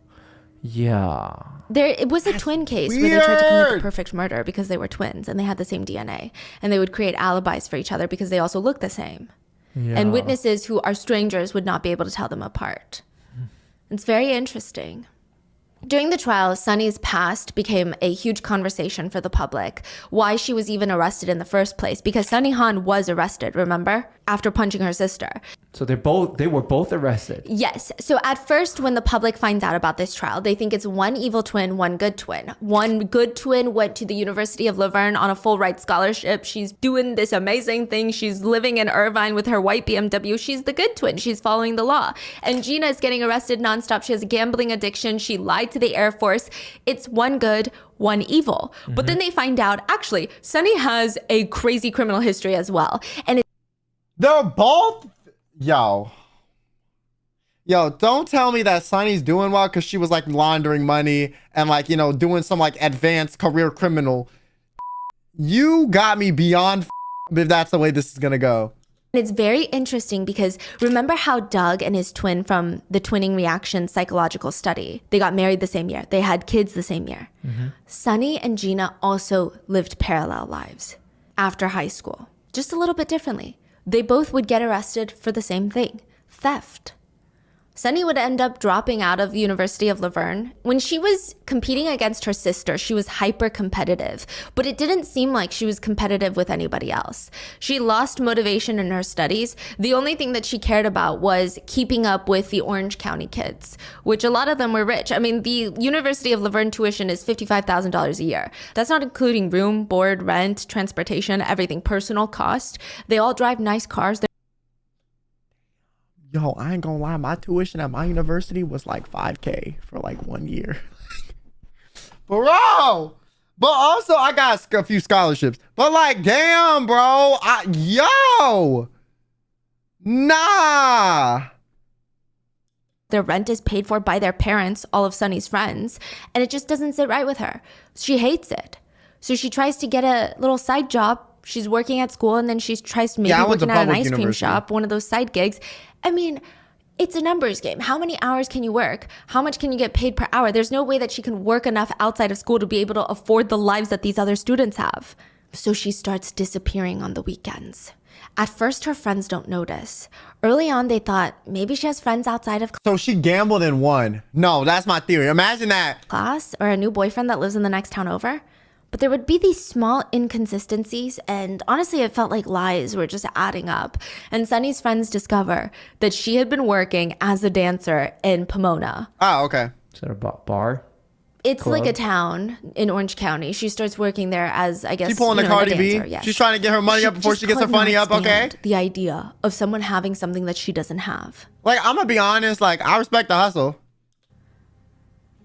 Yeah. It was a twin case where they tried to commit the weird. perfect murder because they were twins and they had the same DNA, and they would create alibis for each other because they also looked the same. And witnesses who are strangers would not be able to tell them apart. It's very interesting. During the trial, Sunny's past became a huge conversation for the public. Why she was even arrested in the first place. Because Sunny Han was arrested, remember? After punching her sister. So they were both arrested. Yes. So at first, when the public finds out about this trial, they think it's one evil twin, one good twin. One good twin went to the University of Laverne on a full ride scholarship. She's doing this amazing thing. She's living in Irvine with her white BMW. She's the good twin. She's following the law. And Gina is getting arrested nonstop. She has a gambling addiction. She lied to the Air Force. It's one good, one evil. But then they find out, actually, Sunny has a crazy criminal history as well. And They're both, yo, don't tell me that Sunny's doing well because she was like laundering money and like, you know, doing some like advanced career criminal. You got me beyond if that's the way this is gonna go. it's very interesting because remember how Doug and his twin from the twinning reaction psychological study, they got married the same year. They had kids the same year. Sunny and Gina also lived parallel lives after high school, just a little bit differently. They both would get arrested for the same thing, theft. Sunny would end up dropping out of the University of Laverne. When she was competing against her sister, she was hyper competitive, but it didn't seem like she was competitive with anybody else. She lost motivation in her studies. The only thing that she cared about was keeping up with the Orange County kids, which a lot of them were rich. I mean, the University of Laverne tuition is $55,000 a year. That's not including room, board, rent, transportation, everything, personal cost. They all drive nice cars. Yo, I ain't gonna lie, my tuition at my university was like $5,000 for like 1 year. Bro! But also, I got a few scholarships. But like, damn, bro. Yo! Nah! Their rent is paid for by their parents, all of Sunny's friends, and it just doesn't sit right with her. She hates it. So she tries to get a little side job. She's working at school, and then she tries to maybe working at an ice cream shop, one of those side gigs. I mean, it's a numbers game. How many hours can you work? How much can you get paid per hour? There's no way that she can work enough outside of school to be able to afford the lives that these other students have. So she starts disappearing on the weekends. At first, her friends don't notice. Early on, they thought maybe she has friends outside of So she gambled and won. No, that's my theory. Imagine that. class or a new boyfriend that lives in the next town over. But there would be these small inconsistencies, and honestly, it felt like lies were just adding up. And Sunny's friends discover that she had been working as a dancer in Pomona. Oh, okay. Is that a bar? It's Club? like a town in Orange County. She starts working there as, I guess, She pulling the like a Cardi B. dancer, yes. She's trying to get her money up before just she gets her could funny not up, okay? stand the idea of someone having something that she doesn't have. Like, I'm gonna be honest, like, I respect the hustle.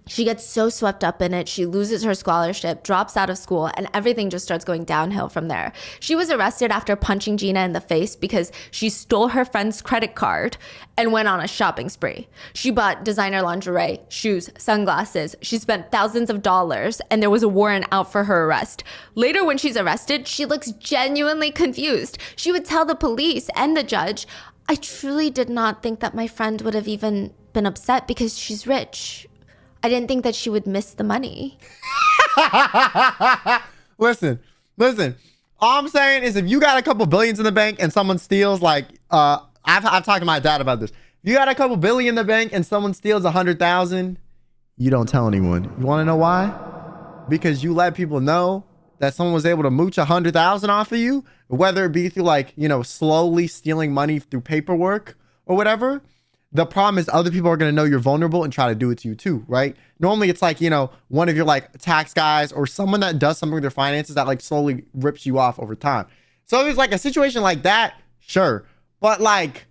She gets so swept up in it, she loses her scholarship, drops out of school, and everything just starts going downhill from there. She was arrested after punching Gina in the face because she stole her friend's credit card and went on a shopping spree. She bought designer lingerie, shoes, sunglasses. She spent thousands of dollars, and there was a warrant out for her arrest. Later, when she's arrested, she looks genuinely confused. She would tell the police and the judge, "I truly did not think that my friend would have even been upset because she's rich. I didn't think that she would miss the money." Listen. All I'm saying is if you got a couple billions in the bank and someone steals, like, I've talked to my dad about this. If you got a couple billion in the bank and someone steals 100,000, you don't tell anyone. You want to know why? Because you let people know that someone was able to mooch 100,000 off of you, whether it be through, like, you know, slowly stealing money through paperwork or whatever. The problem is other people are going to know you're vulnerable and try to do it to you too, right? Normally it's like, you know, one of your like tax guys or someone that does something with their finances that like slowly rips you off over time. So if it's like a situation like that, sure. But like,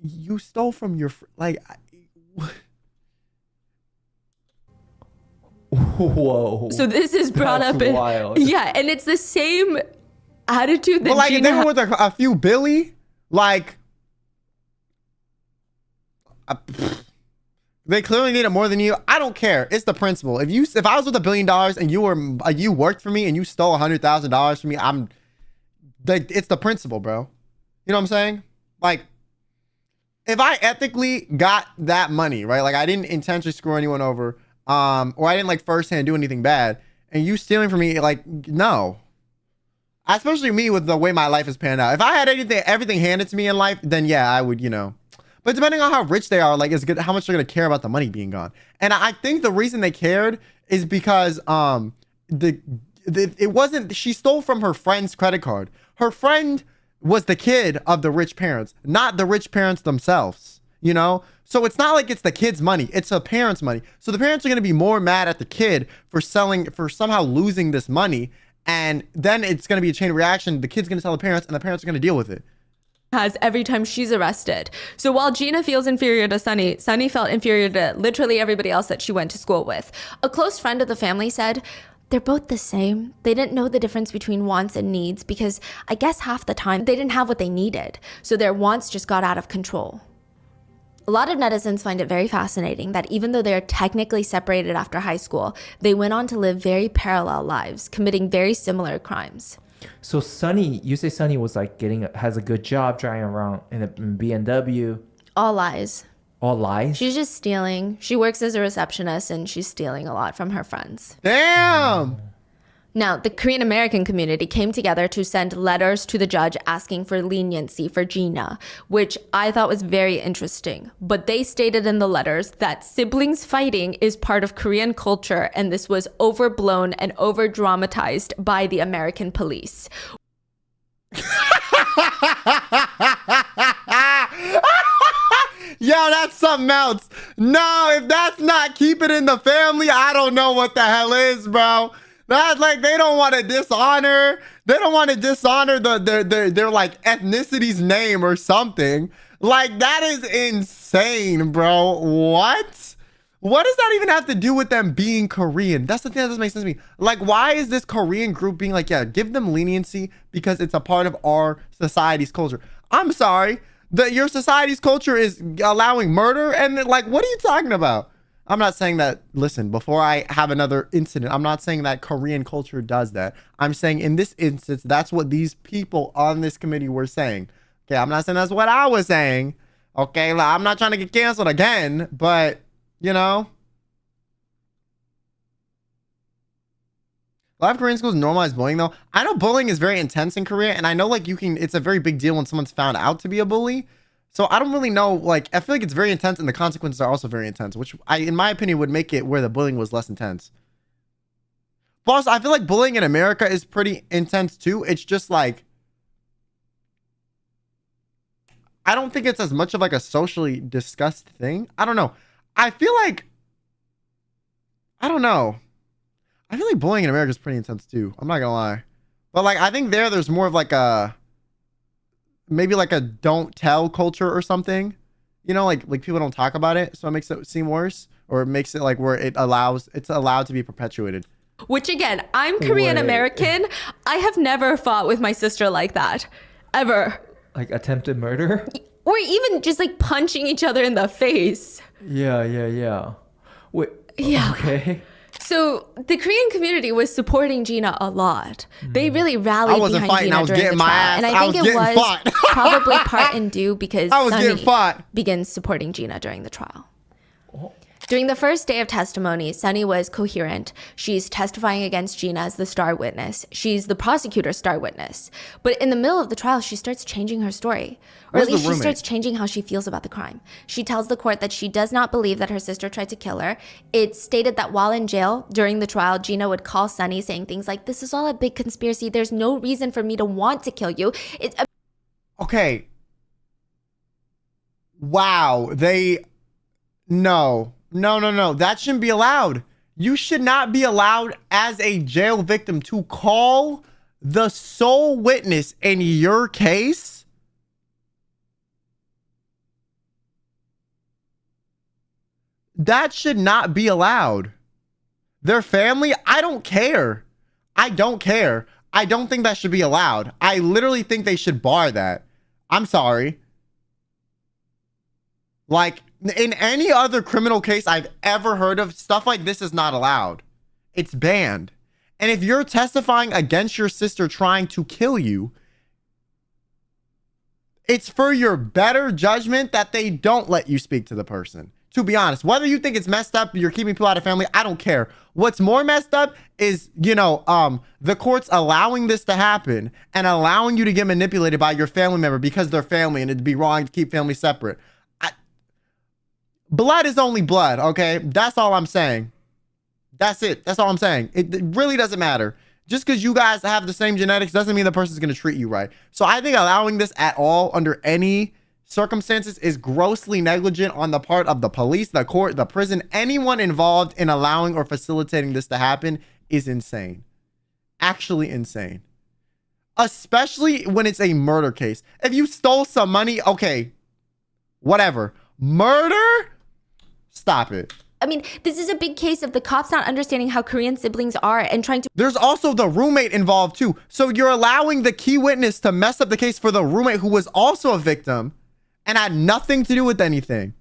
you stole from your, Whoa. So this is brought That's up in, wild. yeah, and it's the same attitude that but like if Gina they were with a few Billy, like, they clearly need it more than you. I don't care. It's the principle. If I was with $1 billion and you worked for me and you stole $100,000 from me, it's the principle, bro. You know what I'm saying? Like, if I ethically got that money, right? Like I didn't intentionally screw anyone over, or I didn't like firsthand do anything bad, and you stealing from me, like, no. Especially me with the way my life is panned out. If I had everything handed to me in life, then yeah, I would, But depending on how rich they are, like it's good how much they're gonna care about the money being gone. And I think the reason they cared is because it wasn't, she stole from her friend's credit card. Her friend was the kid of the rich parents, not the rich parents themselves, So it's not like it's the kid's money, it's the parents' money. So the parents are going to be more mad at the kid for somehow losing this money. And then it's going to be a chain reaction. The kid's going to tell the parents and the parents are going to deal with it. Has every time she's arrested. So while Gina feels inferior to Sunny, Sunny felt inferior to literally everybody else that she went to school with. A close friend of the family said, they're both the same. They didn't know the difference between wants and needs because I guess half the time they didn't have what they needed. So their wants just got out of control. A lot of netizens find it very fascinating that even though they're technically separated after high school, they went on to live very parallel lives, committing very similar crimes. So Sunny, you say Sunny was like has a good job driving around in a BMW. All lies. All lies? She's just stealing. She works as a receptionist and she's stealing a lot from her friends. Damn! Now, the Korean American community came together to send letters to the judge asking for leniency for Gina, which I thought was very interesting. But they stated in the letters that siblings fighting is part of Korean culture and this was overblown and over-dramatized by the American police. Yo, that's something else. No, if that's not keep it in the family, I don't know what the hell is, bro. That's like they don't want to dishonor. They don't want to dishonor their like ethnicity's name or something. Like that is insane, bro. What? What does that even have to do with them being Korean? That's the thing that doesn't make sense to me. Like, why is this Korean group being like, yeah, give them leniency because it's a part of our society's culture? I'm sorry, your society's culture is allowing murder, and like, what are you talking about? I'm not saying that, listen, before I have another incident, I'm not saying that Korean culture does that. I'm saying in this instance, that's what these people on this committee were saying. Okay, I'm not saying that's what I was saying. Okay, like, I'm not trying to get canceled again, but, live Korean schools normalize bullying, though. I know bullying is very intense in Korea, and I know, like, it's a very big deal when someone's found out to be a bully. So I don't really know, like, I feel like it's very intense and the consequences are also very intense, which in my opinion, would make it where the bullying was less intense. Plus, I feel like bullying in America is pretty intense too. It's just like, I don't think it's as much of like a socially discussed thing. I don't know. I feel like bullying in America is pretty intense too. I'm not gonna lie. But like, I think there's more of like maybe like a don't tell culture or something, like people don't talk about it, so it makes it seem worse, or it makes it like where it's allowed to be perpetuated. Which again, I'm Korean American. I have never fought with my sister like that, ever. Like attempted murder? Or even just like punching each other in the face. Yeah. Wait. Yeah. Okay. So the Korean community was supporting Gina a lot. They really rallied behind Gina during the trial. And I think it was probably part and due because Sunny begins supporting Gina during the trial. During the first day of testimony, Sunny was coherent. She's testifying against Gina as the star witness. She's the prosecutor's star witness. But in the middle of the trial, she starts changing her story. Or at least she starts changing how she feels about the crime. She tells the court that she does not believe that her sister tried to kill her. It's stated that while in jail, during the trial, Gina would call Sunny saying things like, "This is all a big conspiracy. There's no reason for me to want to kill you." Okay. Wow. No. That shouldn't be allowed. You should not be allowed as a jail victim to call the sole witness in your case. That should not be allowed. Their family, I don't care. I don't think that should be allowed. I literally think they should bar that. I'm sorry. Like, in any other criminal case I've ever heard of, stuff like this is not allowed. It's banned. And if you're testifying against your sister trying to kill you, it's for your better judgment that they don't let you speak to the person. To be honest, whether you think it's messed up, you're keeping people out of family, I don't care. What's more messed up is, you know, the courts allowing this to happen and allowing you to get manipulated by your family member because they're family, and it'd be wrong to keep family separate. Blood is only blood, okay? That's all I'm saying. That's it. That's all I'm saying. It really doesn't matter. Just because you guys have the same genetics doesn't mean the person's going to treat you right. So I think allowing this at all under any circumstances is grossly negligent on the part of the police, the court, the prison. Anyone involved in allowing or facilitating this to happen is insane. Actually insane. Especially when it's a murder case. If you stole some money, okay, whatever. Murder? Stop it. I mean, this is a big case of the cops not understanding how Korean siblings are and trying to... There's also the roommate involved too. So you're allowing the key witness to mess up the case for the roommate who was also a victim and had nothing to do with anything.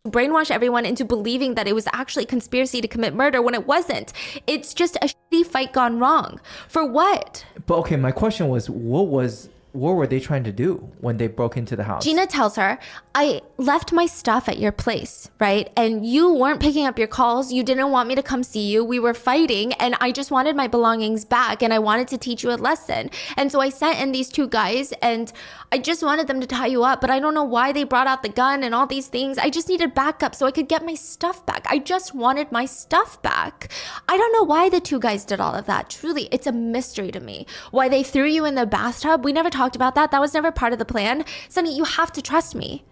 Brainwash everyone into believing that it was actually a conspiracy to commit murder when it wasn't. It's just a shitty fight gone wrong. For what? But okay, my question was, what were they trying to do when they broke into the house? Gina tells her, I left my stuff at your place, right? And you weren't picking up your calls. You didn't want me to come see you. We were fighting and I just wanted my belongings back and I wanted to teach you a lesson. And so I sent in these two guys and I just wanted them to tie you up, but I don't know why they brought out the gun and all these things. I just needed backup so I could get my stuff back. I just wanted my stuff back. I don't know why the two guys did all of that. Truly, it's a mystery to me. Why they threw you in the bathtub, we never talked about that. That was never part of the plan. Sonny, you have to trust me.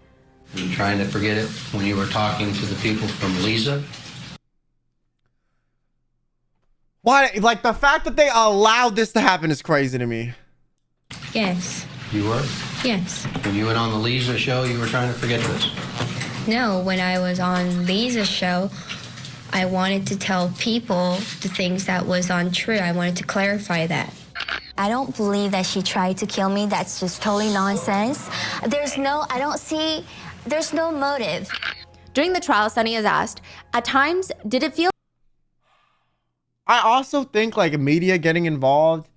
You trying to forget it when you were talking to the people from Lisa? Why? Like, the fact that they allowed this to happen is crazy to me. Yes. You were? Yes. When you went on the Lisa show, you were trying to forget this? No, when I was on Lisa's show, I wanted to tell people the things that was untrue. I wanted to clarify that. I don't believe that she tried to kill me. That's just totally nonsense. There's no motive. During the trial, Sonny is asked, at times, did it feel... I also think like media getting involved,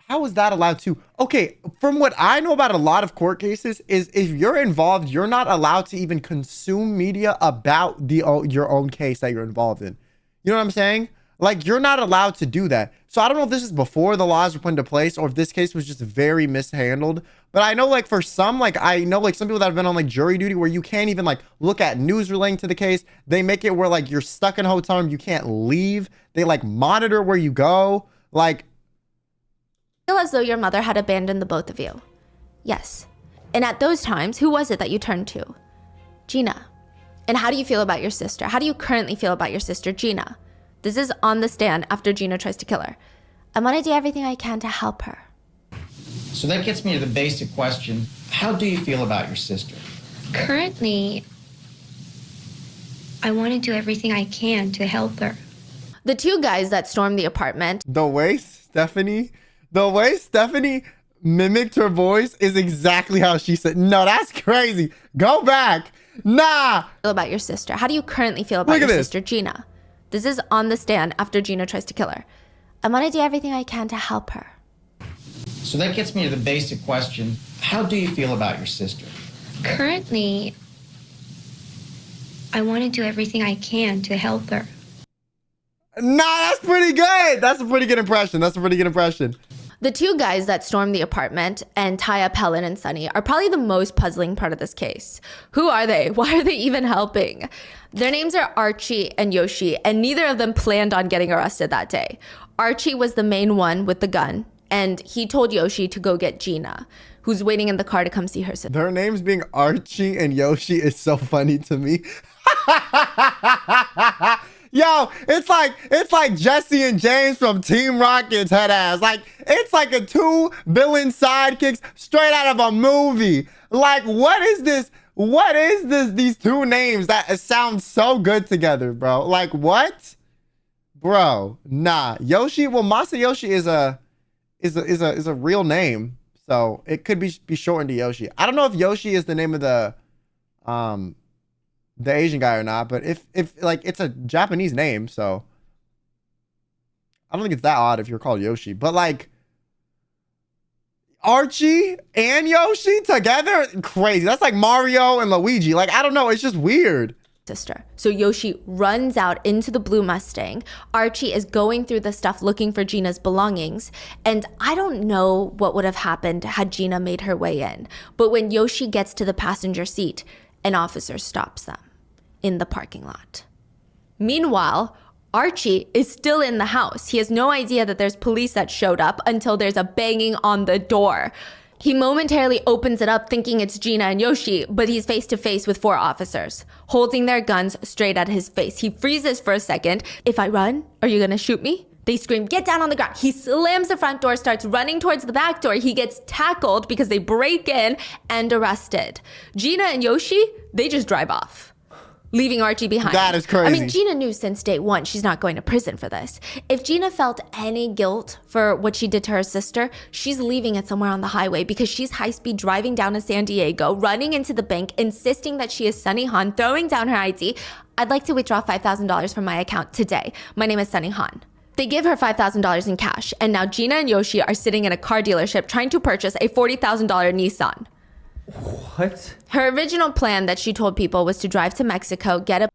how is that allowed to? Okay, from what I know about a lot of court cases is if you're involved, you're not allowed to even consume media about your own case that you're involved in. You know what I'm saying? Like, you're not allowed to do that. So I don't know if this is before the laws were put into place or if this case was just very mishandled. But I know like for some, like I know like some people that have been on like jury duty where you can't even like look at news relating to the case. They make it where like you're stuck in a hotel room. You can't leave. They like monitor where you go. Like, feel as though your mother had abandoned the both of you? Yes. And at those times, who was it that you turned to? Gina. And how do you feel about your sister? How do you currently feel about your sister, Gina? This is on the stand after Gina tries to kill her. I want to do everything I can to help her. So that gets me to the basic question. How do you feel about your sister? Currently, I want to do everything I can to help her. The two guys that stormed the apartment. the way Stephanie mimicked her voice is exactly how she said. No, that's crazy. Go back. Nah. About your sister. How do you currently feel about your sister, Gina? This is on the stand after Gina tries to kill her. I want to do everything I can to help her. So that gets me to the basic question. How do you feel about your sister? Currently, I want to do everything I can to help her. Nah, that's pretty good. That's a pretty good impression. The two guys that stormed the apartment and tie up Helen and Sonny are probably the most puzzling part of this case. Who are they? Why are they even helping? Their names are Archie and Yoshi, and neither of them planned on getting arrested that day. Archie was the main one with the gun, and he told Yoshi to go get Gina, who's waiting in the car to come see her sister. Their names being Archie and Yoshi is so funny to me. Yo, it's like Jesse and James from Team Rocket's head ass. Like, it's like a two villain sidekicks straight out of a movie. Like, what is this? These two names that sound so good together, bro. Like, what? Bro, nah. Yoshi, well, Masayoshi is a real name. So it could be shortened to Yoshi. I don't know if Yoshi is the name of the Asian guy or not, but if like it's a Japanese name, so I don't think it's that odd if you're called Yoshi. But like, Archie and Yoshi together? Crazy. That's like Mario and Luigi. Like, I don't know. It's just weird. Sister. So Yoshi runs out into the blue Mustang. Archie is going through the stuff looking for Gina's belongings. And I don't know what would have happened had Gina made her way in. But when Yoshi gets to the passenger seat, an officer stops them in the parking lot. Meanwhile, Archie is still in the house. He has no idea that there's police that showed up until there's a banging on the door. He momentarily opens it up thinking it's Gina and Yoshi, but he's face to face with 4 officers, holding their guns straight at his face. He freezes for a second. If I run, are you gonna shoot me? They scream, get down on the ground. He slams the front door, starts running towards the back door. He gets tackled because they break in and arrested. Gina and Yoshi, they just drive off, leaving Archie behind. That is crazy. I mean, Gina knew since day one she's not going to prison for this. If Gina felt any guilt for what she did to her sister, she's leaving it somewhere on the highway because she's high-speed driving down to San Diego, running into the bank, insisting that she is Sunny Han, throwing down her ID. I'd like to withdraw $5,000 from my account today. My name is Sunny Han. They give her $5,000 in cash, and now Gina and Yoshi are sitting in a car dealership trying to purchase a $40,000 Nissan. What? Her original plan that she told people was to drive to Mexico, get a...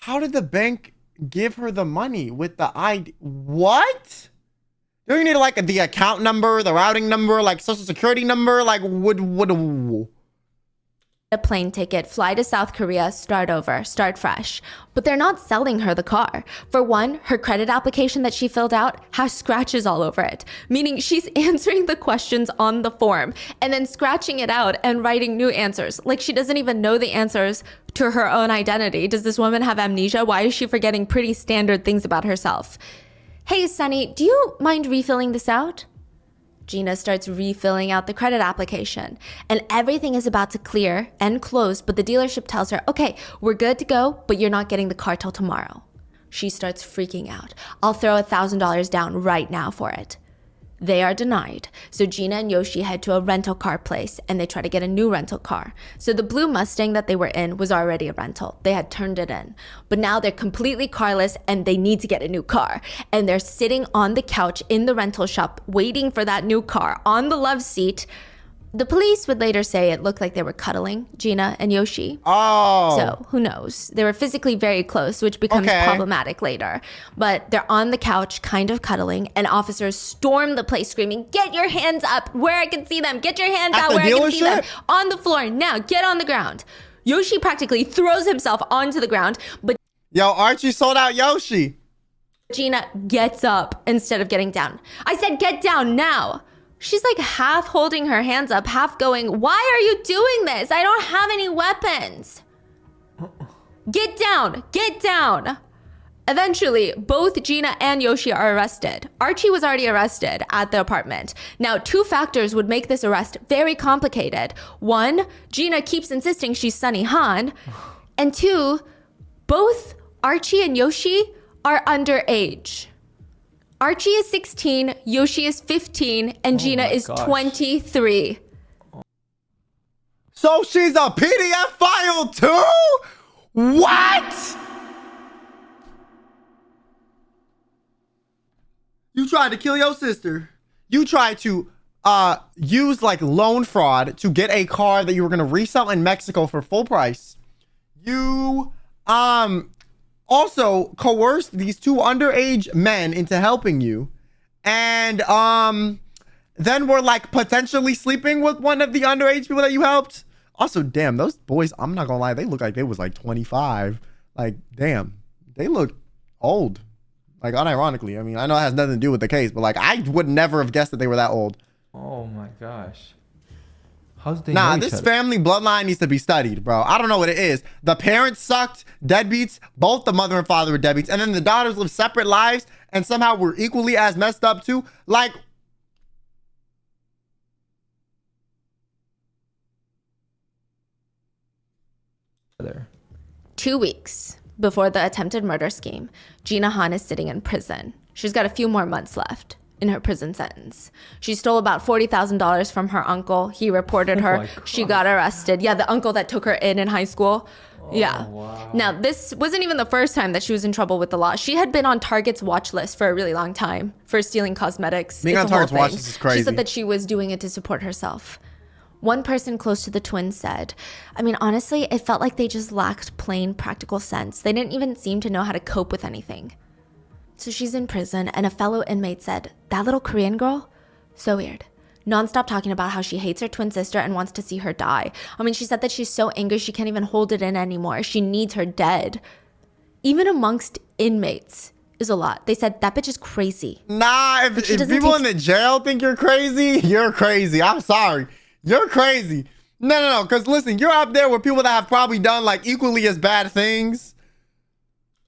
How did the bank give her the money with the ID? What? Don't you need like the account number, the routing number, like social security number? Like a plane ticket, fly to South Korea, start over, start fresh. But they're not selling her the car. For one, her credit application that she filled out has scratches all over it, meaning she's answering the questions on the form and then scratching it out and writing new answers. Like she doesn't even know the answers to her own identity. Does this woman have amnesia? Why is she forgetting pretty standard things about herself? Hey, Sunny, do you mind refilling this out? Gina starts refilling out the credit application and everything is about to clear and close, but the dealership tells her, okay, we're good to go, but you're not getting the car till tomorrow. She starts freaking out. I'll throw $1,000 down right now for it. They are denied. So Gina and Yoshi head to a rental car place and they try to get a new rental car. So the blue Mustang that they were in was already a rental. They had turned it in. But now they're completely carless and they need to get a new car. And they're sitting on the couch in the rental shop waiting for that new car on the love seat. The police would later say it looked like they were cuddling, Gina and Yoshi. Oh. So who knows? They were physically very close, which becomes problematic later. But they're on the couch, kind of cuddling, and officers storm the place screaming, get your hands up where I can see them. Get your hands out where I can see them. On the floor, now, get on the ground. Yoshi practically throws himself onto the ground, but yo, Archie sold out Yoshi. Gina gets up instead of getting down. I said get down now. She's like half holding her hands up, half going, why are you doing this? I don't have any weapons. Get down, get down. Eventually, both Gina and Yoshi are arrested. Archie was already arrested at the apartment. Now, 2 factors would make this arrest very complicated. 1, Gina keeps insisting she's Sunny Han. And 2, both Archie and Yoshi are underage. Archie is 16, Yoshi is 15, and Gina is 23. So she's a PDF file too? What? You tried to kill your sister. You tried to use like loan fraud to get a car that you were gonna resell in Mexico for full price. You also coerced these 2 underage men into helping you, and then we're like potentially sleeping with one of the underage people that you helped. Also, damn, those boys, I'm not gonna lie, they look like they was like 25. Like, damn, they look old. Like, unironically, I mean, I know it has nothing to do with the case, but like, I would never have guessed that they were that old. Oh my gosh. How's they Nah, know each this other? family bloodline needs to be studied, bro. I don't know what it is. The parents sucked, deadbeats. Both the mother and father were deadbeats. And then the daughters live separate lives and somehow were equally as messed up too. Like, There. 2 weeks before the attempted murder scheme, Gina Han is sitting in prison. She's got a few more months left. in her prison sentence. She stole about $40,000 from her uncle. He reported her. She got arrested. Yeah, the uncle that took her in high school. Yeah. Wow. Now, this wasn't even the first time that she was in trouble with the law. She had been on Target's watch list for a really long time for stealing cosmetics. Being on Target's watch list is crazy. She said that she was doing it to support herself. One person close to the twins said, I mean, honestly, it felt like they just lacked plain practical sense. They didn't even seem to know how to cope with anything. So she's in prison, and a fellow inmate said, that little Korean girl? So weird. Nonstop talking about how she hates her twin sister and wants to see her die. I mean, she said that she's so angry she can't even hold it in anymore. She needs her dead. Even amongst inmates is a lot. They said, that bitch is crazy. Nah, if people in the jail think you're crazy, you're crazy. I'm sorry. You're crazy. No. Because listen, you're up there with people that have probably done like equally as bad things.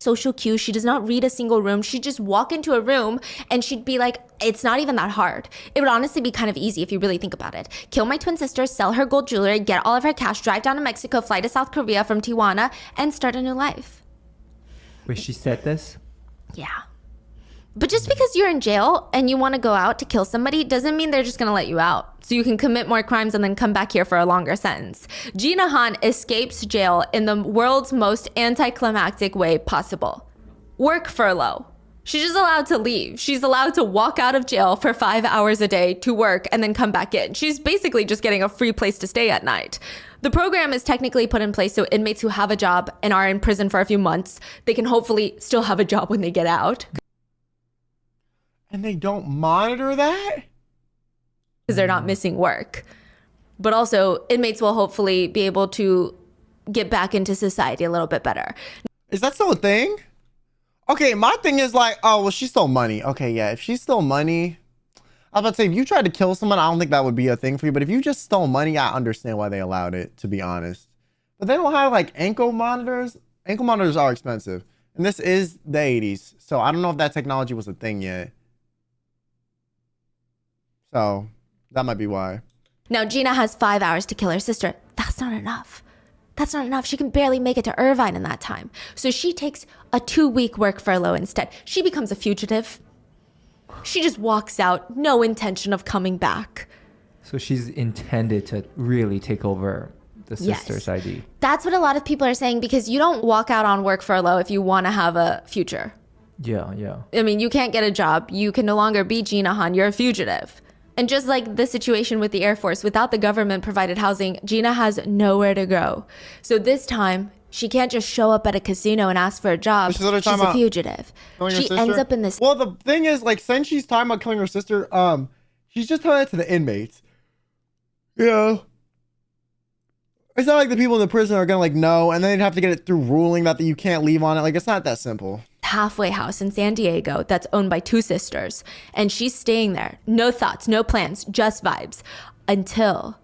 Social cues. She does not read a single room. She'd just walk into a room and she'd be like, it's not even that hard. It would honestly be kind of easy if you really think about it. Kill my twin sister, sell her gold jewelry, get all of her cash, drive down to Mexico, fly to South Korea from Tijuana, and start a new life. Wait, she said this? Yeah. But just because you're in jail and you want to go out to kill somebody doesn't mean they're just going to let you out. So you can commit more crimes and then come back here for a longer sentence. Gina Han escapes jail in the world's most anticlimactic way possible. Work furlough. She's just allowed to leave. She's allowed to walk out of jail for 5 hours a day to work and then come back in. She's basically just getting a free place to stay at night. The program is technically put in place so inmates who have a job and are in prison for a few months, they can hopefully still have a job when they get out. And they don't monitor that? Because they're not missing work. But also, inmates will hopefully be able to get back into society a little bit better. Is that still a thing? Okay, my thing is like, oh, well, she stole money. Okay, yeah, if she stole money, I was about to say, if you tried to kill someone, I don't think that would be a thing for you. But if you just stole money, I understand why they allowed it, to be honest. But they don't have like ankle monitors. Ankle monitors are expensive. And this is the 80s. So I don't know if that technology was a thing yet. So that might be why. Now, Gina has 5 hours to kill her sister. That's not enough. That's not enough. She can barely make it to Irvine in that time. So she takes a 2-week work furlough instead. She becomes a fugitive. She just walks out, no intention of coming back. So she's intended to really take over the sister's ID. That's what a lot of people are saying, because you don't walk out on work furlough if you want to have a future. Yeah. I mean, you can't get a job. You can no longer be Gina Han. You're a fugitive. And just like the situation with the Air Force, without the government provided housing, Gina has nowhere to go. So this time, she can't just show up at a casino and ask for a job. She's a fugitive. She ends up in this. Well, the thing is, like, since she's talking about killing her sister, she's just telling it to the inmates. You know? It's not like the people in the prison are gonna like know, and then they'd have to get it through ruling that you can't leave on it. Like, it's not that simple. Halfway house in San Diego that's owned by 2 sisters, and she's staying there. No thoughts, no plans, just vibes, until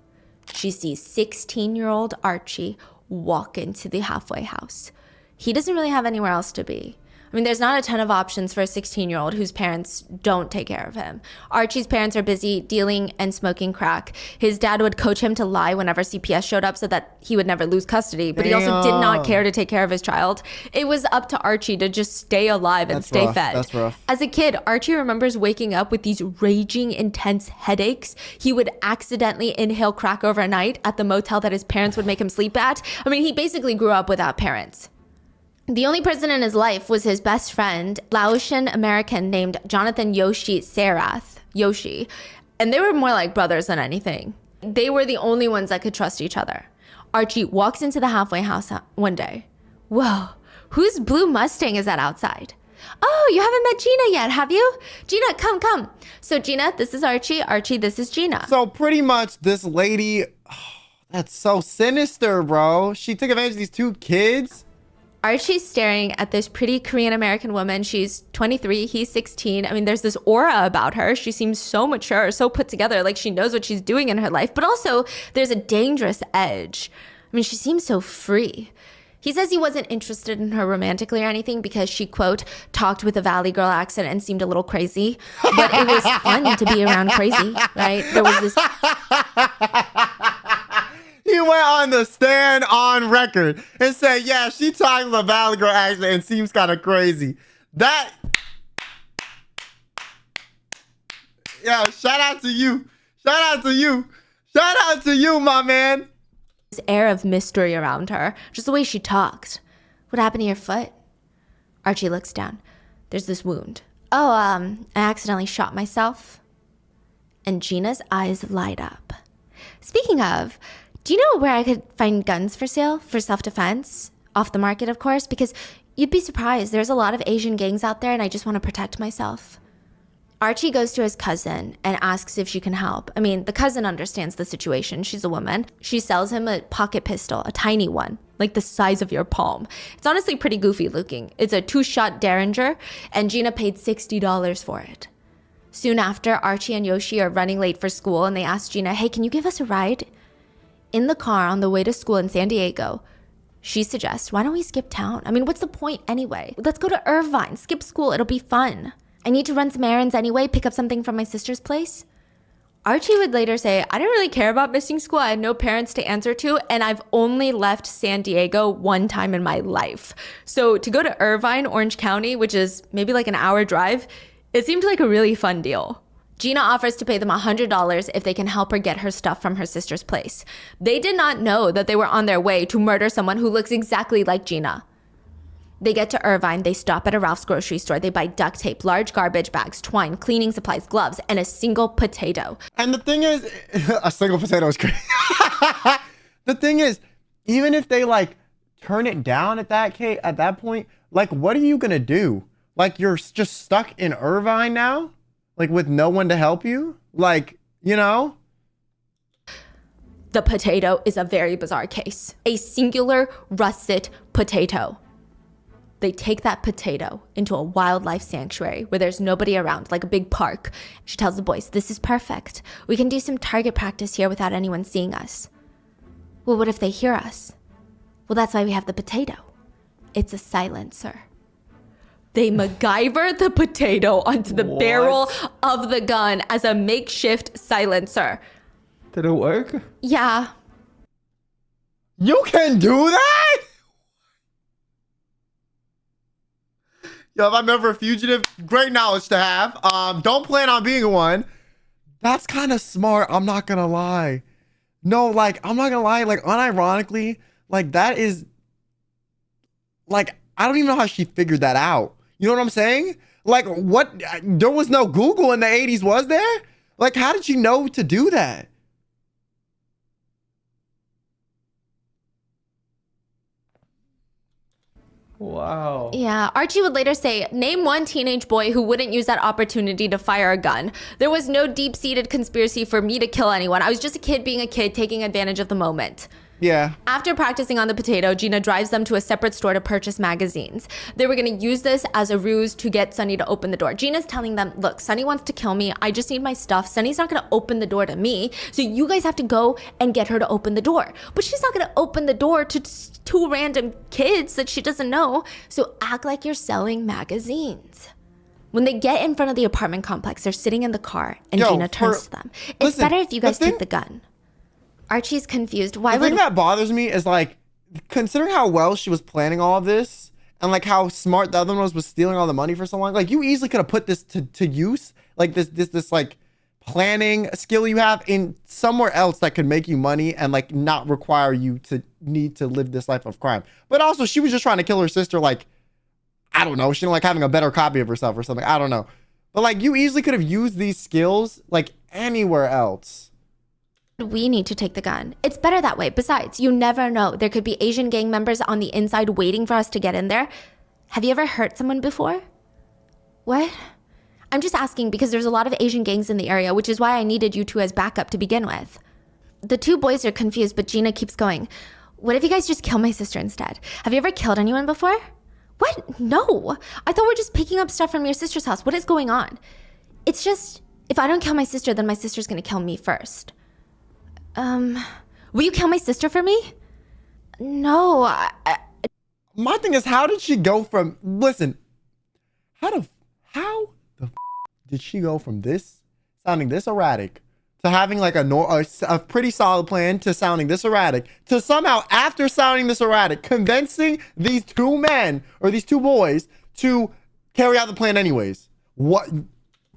she sees 16-year-old Archie walk into the halfway house. He doesn't really have anywhere else to be. I mean, there's not a ton of options for a 16-year-old whose parents don't take care of him. Archie's parents are busy dealing and smoking crack. His dad would coach him to lie whenever CPS showed up so that he would never lose custody, but he also did not care to take care of his child. It was up to Archie to just stay alive and stay fed. That's rough. As a kid, Archie remembers waking up with these raging, intense headaches. He would accidentally inhale crack overnight at the motel that his parents would make him sleep at. I mean, he basically grew up without parents. The only person in his life was his best friend, Laotian American named Jonathan Yoshi Sarath, Yoshi, and they were more like brothers than anything. They were the only ones that could trust each other. Archie walks into the halfway house one day. Whoa, whose blue Mustang is that outside? Oh, you haven't met Gina yet, have you? Gina, come. So Gina, this is Archie. Archie, this is Gina. So pretty much this lady, that's so sinister, bro. She took advantage of these 2 kids. Archie's staring at this pretty Korean American woman. She's 23, he's 16. I mean, there's this aura about her. She seems so mature, so put together, like she knows what she's doing in her life. But also, there's a dangerous edge. I mean, she seems so free. He says he wasn't interested in her romantically or anything because she, quote, talked with a Valley Girl accent and seemed a little crazy. But it was fun to be around crazy, right? There was this... He went on the stand on record and said, yeah, she talks with a Valley Girl accent and seems kind of crazy. Yo, shout out to you. Shout out to you. Shout out to you, my man. This air of mystery around her, just the way she talks. What happened to your foot? Archie looks down. There's this wound. Oh, I accidentally shot myself. And Gina's eyes light up. Speaking of, do you know where I could find guns for sale for self-defense? Off the market, of course, because you'd be surprised. There's a lot of Asian gangs out there and I just want to protect myself. Archie goes to his cousin and asks if she can help. I mean, the cousin understands the situation. She's a woman. She sells him a pocket pistol, a tiny one, like the size of your palm. It's honestly pretty goofy looking. It's a 2-shot Derringer, and Gina paid $60 for it. Soon after, Archie and Yoshi are running late for school, and they ask Gina, hey, can you give us a ride? In the car on the way to school in San Diego, she suggests, why don't we skip town? I mean, what's the point anyway? Let's go to Irvine, skip school, it'll be fun. I need to run some errands anyway, pick up something from my sister's place. Archie would later say, I didn't really care about missing school. I had no parents to answer to, and I've only left San Diego one time in my life. So to go to Irvine, Orange County, which is maybe like an hour drive, it seemed like a really fun deal. Gina offers to pay them $100 if they can help her get her stuff from her sister's place. They did not know that they were on their way to murder someone who looks exactly like Gina. They get to Irvine, they stop at a Ralph's grocery store, they buy duct tape, large garbage bags, twine, cleaning supplies, gloves, and a single potato. And the thing is, a single potato is crazy. The thing is, even if they like turn it down at that point, like what are you gonna do? Like you're just stuck in Irvine now? Like with no one to help you? Like, you know? The potato is a very bizarre case. A singular russet potato. They take that potato into a wildlife sanctuary where there's nobody around, like a big park. She tells the boys, this is perfect. We can do some target practice here without anyone seeing us. Well, what if they hear us? Well, that's why we have the potato. It's a silencer. They MacGyver the potato onto the barrel of the gun as a makeshift silencer. Did it work? Yeah. You can do that? Yo, if I'm ever a fugitive, great knowledge to have. Don't plan on being one. That's kind of smart. I'm not gonna lie. No, like, I'm not gonna lie. Like, unironically, like, that is, like, I don't even know how she figured that out. You know what I'm saying? Like, what? There was no Google in the 80s, was there? Like, how did she know to do that? Wow. Yeah, Archie would later say, name one teenage boy who wouldn't use that opportunity to fire a gun. There was no deep-seated conspiracy for me to kill anyone. I was just a kid being a kid, taking advantage of the moment. Yeah. After practicing on the potato, Gina drives them to a separate store to purchase magazines. They were going to use this as a ruse to get Sunny to open the door. Gina's telling them, look, Sunny wants to kill me. I just need my stuff. Sunny's not going to open the door to me. So you guys have to go and get her to open the door. But she's not going to open the door to two random kids that she doesn't know. So act like you're selling magazines. When they get in front of the apartment complex, they're sitting in the car and Gina turns to them. It's better if you guys take the gun. Archie's confused. Why the thing that bothers me is like, considering how well she was planning all of this and like how smart the other one was stealing all the money for so long, like you easily could have put this to use, like this like planning skill you have in somewhere else that could make you money and like not require you to need to live this life of crime. But also she was just trying to kill her sister. Like, I don't know. She didn't like having a better copy of herself or something. I don't know. But like you easily could have used these skills like anywhere else. We need to take the gun. It's better that way. Besides, you never know. There could be Asian gang members on the inside waiting for us to get in there. Have you ever hurt someone before? What? I'm just asking because there's a lot of Asian gangs in the area, which is why I needed you two as backup to begin with. The two boys are confused, but Gina keeps going. What if you guys just kill my sister instead? Have you ever killed anyone before? What? No. I thought we're just picking up stuff from your sister's house. What is going on? It's just, if I don't kill my sister, then my sister's gonna kill me first. Will you kill my sister for me? No. My thing is, how did she go from, listen, how the did she go from this sounding this erratic to having like a pretty solid plan to sounding this erratic to somehow after sounding this erratic, convincing these two men or these two boys to carry out the plan anyways? What?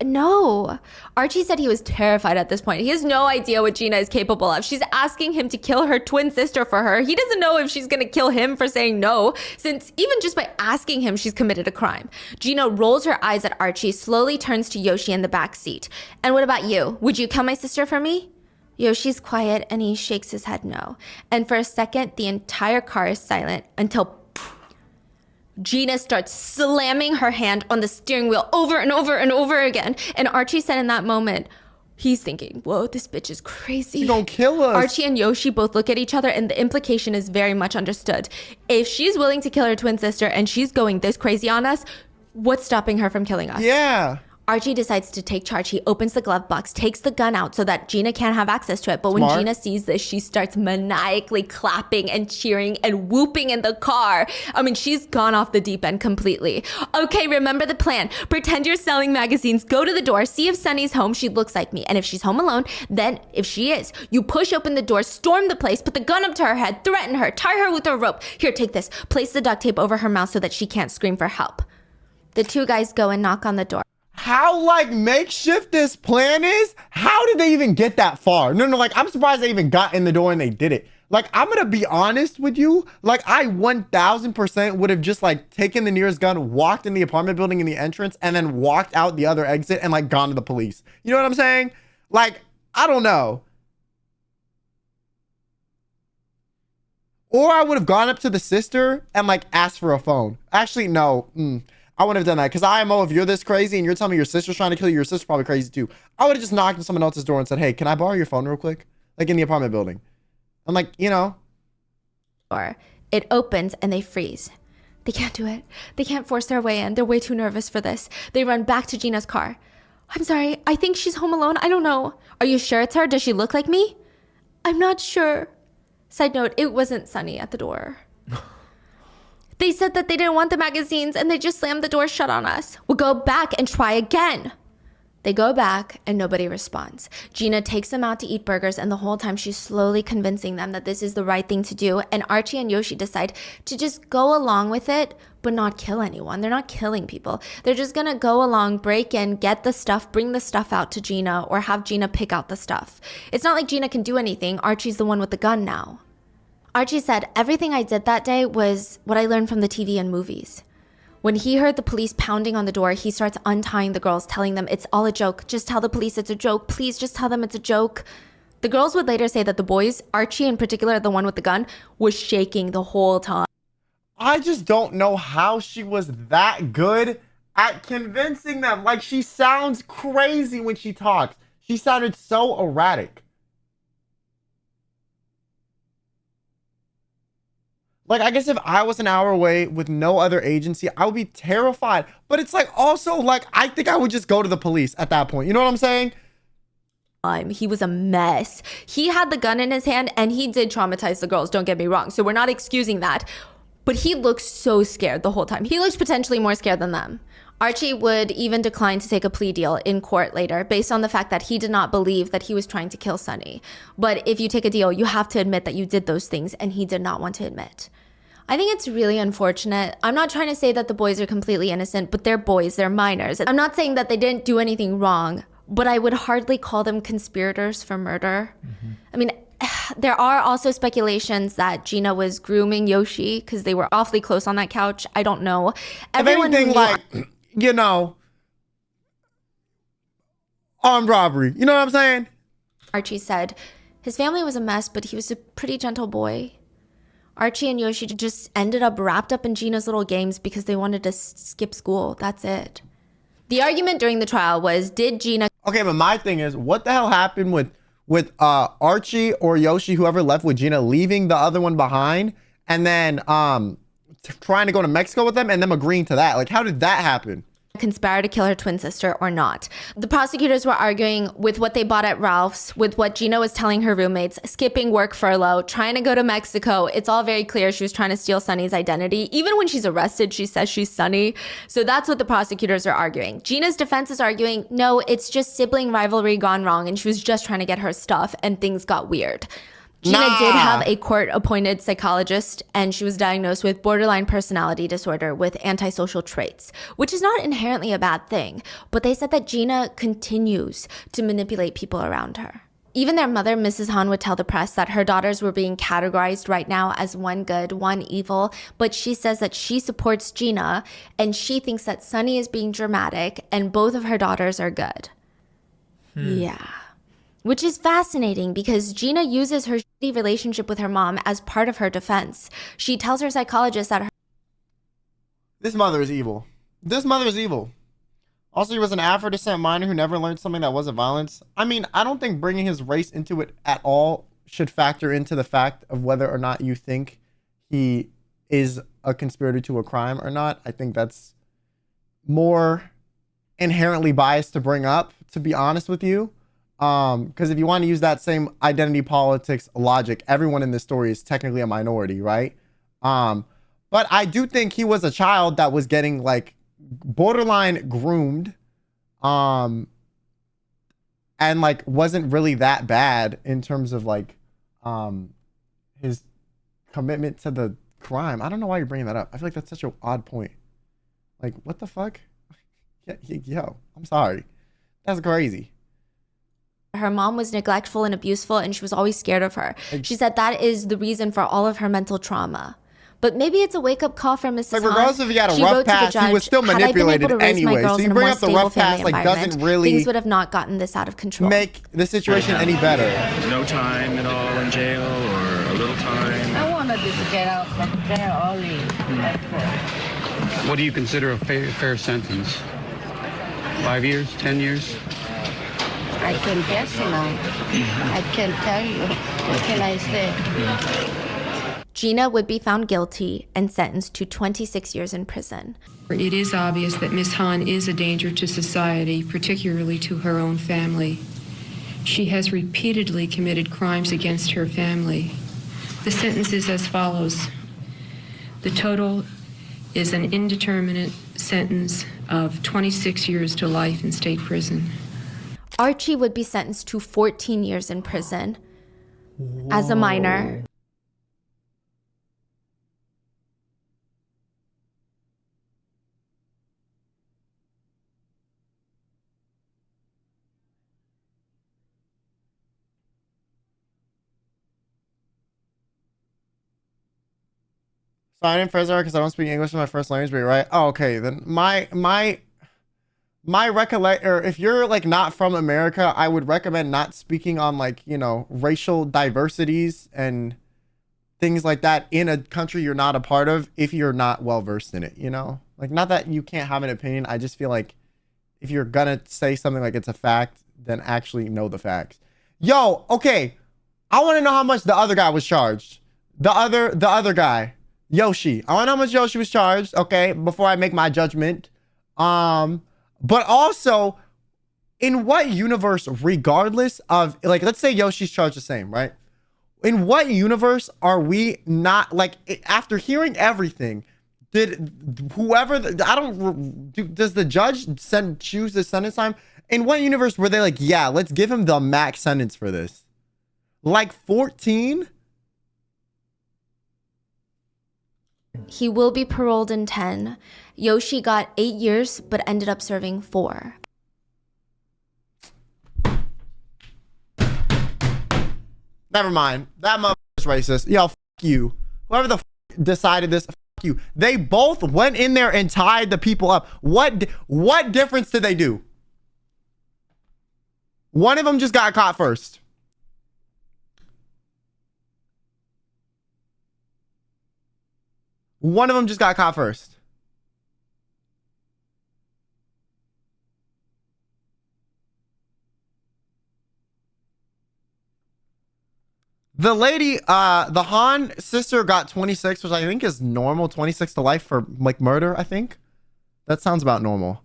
No. Archie said he was terrified at this point. He has no idea what Gina is capable of. She's asking him to kill her twin sister for her. He doesn't know if she's gonna kill him for saying no, since even just by asking him, she's committed a crime. Gina rolls her eyes at Archie, slowly turns to Yoshi in the back seat. And what about you? Would you kill my sister for me? Yoshi's quiet and he shakes his head no. And for a second, the entire car is silent until Gina starts slamming her hand on the steering wheel over and over and over again. And Archie said in that moment, he's thinking, whoa, this bitch is crazy. She's gonna kill us. Archie and Yoshi both look at each other and the implication is very much understood. If she's willing to kill her twin sister and she's going this crazy on us, what's stopping her from killing us? Yeah. Archie decides to take charge. He opens the glove box, takes the gun out so that Gina can't have access to it. But when Smart. Gina sees this, she starts maniacally clapping and cheering and whooping in the car. I mean, she's gone off the deep end completely. Okay, remember the plan. Pretend you're selling magazines. Go to the door, see if Sunny's home. She looks like me. And if she's home alone, then if she is, you push open the door, storm the place, put the gun up to her head, threaten her, tie her with a rope. Here, take this. Place the duct tape over her mouth so that she can't scream for help. The two guys go and knock on the door. How like makeshift this plan is? How did they even get that far? No, like I'm surprised they even got in the door and they did it. Like I'm gonna be honest with you. Like I 1000% would have just like taken the nearest gun, walked in the apartment building in the entrance, and then walked out the other exit and like gone to the police. You know what I'm saying? Like I don't know. Or I would have gone up to the sister and like asked for a phone. Actually, no. I wouldn't have done that because IMO, if you're this crazy and you're telling me your sister's trying to kill you, your sister's probably crazy too. I would have just knocked on someone else's door and said, hey, can I borrow your phone real quick? Like in the apartment building. I'm like, you know. It opens and they freeze. They can't do it. They can't force their way in. They're way too nervous for this. They run back to Gina's car. I'm sorry. I think she's home alone. I don't know. Are you sure it's her? Does she look like me? I'm not sure. Side note, it wasn't Sunny at the door. They said that they didn't want the magazines and they just slammed the door shut on us. We'll go back and try again. They go back and nobody responds. Gina takes them out to eat burgers and the whole time she's slowly convincing them that this is the right thing to do. And Archie and Yoshi decide to just go along with it, but not kill anyone. They're not killing people. They're just gonna go along, break in, get the stuff, bring the stuff out to Gina or have Gina pick out the stuff. It's not like Gina can do anything. Archie's the one with the gun now. Archie said, everything I did that day was what I learned from the TV and movies. When he heard the police pounding on the door, he starts untying the girls, telling them it's all a joke. Just tell the police it's a joke. Please just tell them it's a joke. The girls would later say that the boys, Archie in particular, the one with the gun, was shaking the whole time. I just don't know how she was that good at convincing them. Like she sounds crazy when she talks. She sounded so erratic. Like, I guess if I was an hour away with no other agency, I would be terrified. But it's like also like, I think I would just go to the police at that point. You know what I'm saying? He was a mess. He had the gun in his hand and he did traumatize the girls. Don't get me wrong. So we're not excusing that. But he looked so scared the whole time. He looked potentially more scared than them. Archie would even decline to take a plea deal in court later based on the fact that he did not believe that he was trying to kill Sunny. But if you take a deal, you have to admit that you did those things and he did not want to admit. I think it's really unfortunate. I'm not trying to say that the boys are completely innocent, but they're boys, they're minors. I'm not saying that they didn't do anything wrong, but I would hardly call them conspirators for murder. I mean, there are also speculations that Gina was grooming Yoshi because they were awfully close on that couch. I don't know. Everyone if anything, like, you know, armed robbery. You know what I'm saying? Archie said his family was a mess, but he was a pretty gentle boy. Archie and Yoshi just ended up wrapped up in Gina's little games because they wanted to skip school. That's it. The argument during the trial was, did Gina... Okay, but my thing is, what the hell happened with Archie or Yoshi, whoever left with Gina, leaving the other one behind and then trying to go to Mexico with them and them agreeing to that? Like, how did that happen? Conspire to kill her twin sister or not. The prosecutors were arguing with what they bought at Ralph's, with what Gina was telling her roommates, skipping work furlough, trying to go to Mexico. It's all very clear she was trying to steal Sunny's identity. Even when she's arrested, she says she's Sunny. So that's what the prosecutors are arguing. Gina's defense is arguing, no, it's just sibling rivalry gone wrong and she was just trying to get her stuff and things got weird. Gina Nah. did have a court-appointed psychologist, and she was diagnosed with borderline personality disorder with antisocial traits, which is not inherently a bad thing, but they said that Gina continues to manipulate people around her. Even their mother, Mrs. Han, would tell the press that her daughters were being categorized right now as one good, one evil, but she says that she supports Gina, and she thinks that Sunny is being dramatic, and both of her daughters are good. Yeah. Which is fascinating because Gina uses her shitty relationship with her mom as part of her defense. She tells her psychologist that This mother is evil. This mother is evil. Also, he was an Afro-descent minor who never learned something that wasn't violence. I mean, I don't think bringing his race into it at all should factor into the fact of whether or not you think he is a conspirator to a crime or not. I think that's more inherently biased to bring up, to be honest with you. Because if you want to use that same identity politics logic, everyone in this story is technically a minority, right? But I do think he was a child that was getting like borderline groomed, and like wasn't really that bad in terms of like his commitment to the crime. I don't know why you're bringing that up. I feel like that's such an odd point. Like, what the fuck? Yo, I'm sorry. That's crazy. her mom was neglectful and abuseful and she was always scared of her. She said that is the reason for all of her mental trauma. But maybe it's a wake-up call for Mrs. Like, Han. regardless if he had a She rough wrote to the past, he judge, was still "Had I been able manipulated to raise my anyway. girls So you in a bring more up the stable rough past, family like, doesn't environment, really things would have not gotten this out of control." make the situation any better. No time at all in jail or a little time? I wanted to get out from there early. What do you consider a fair sentence? 5 years, 10 years? I can guess now. I can tell you. What can I say? Gina would be found guilty and sentenced to 26 years in prison. It is obvious that Miss Han is a danger to society, particularly to her own family. She has repeatedly committed crimes against her family. The sentence is as follows. The total is an indeterminate sentence of 26 years to life in state prison. Archie would be sentenced to 14 years in prison as a minor. So I didn't Fresno because I don't speak English as my first language, but you're right. Oh, okay. Then my recollect, or if you're like not from America, I would recommend not speaking on like, you know, racial diversities and things like that in a country you're not a part of if you're not well versed in it, you know? Like, not that you can't have an opinion. I just feel like if you're gonna say something like it's a fact, then actually know the facts. Yo, okay. I want to know how much the other guy was charged. The other guy. Yoshi. I want to know how much Yoshi was charged, okay, before I make my judgment. But also, in what universe, regardless of, like, let's say Yoshi's charged the same, right? In what universe are we not, like, after hearing everything, did whoever, does the judge choose the sentence time? In what universe were they like, yeah, let's give him the max sentence for this? Like 14? He will be paroled in 10. Yoshi got 8 years, but ended up serving 4. Never mind. That motherfucker's racist. Yo, fuck you. Whoever the decided this, fuck you. They both went in there and tied the people up. What difference did they do? One of them just got caught first. One of them just got caught first. The lady, the Han sister got 26, which I think is normal. 26 to life for like murder, I think. That sounds about normal.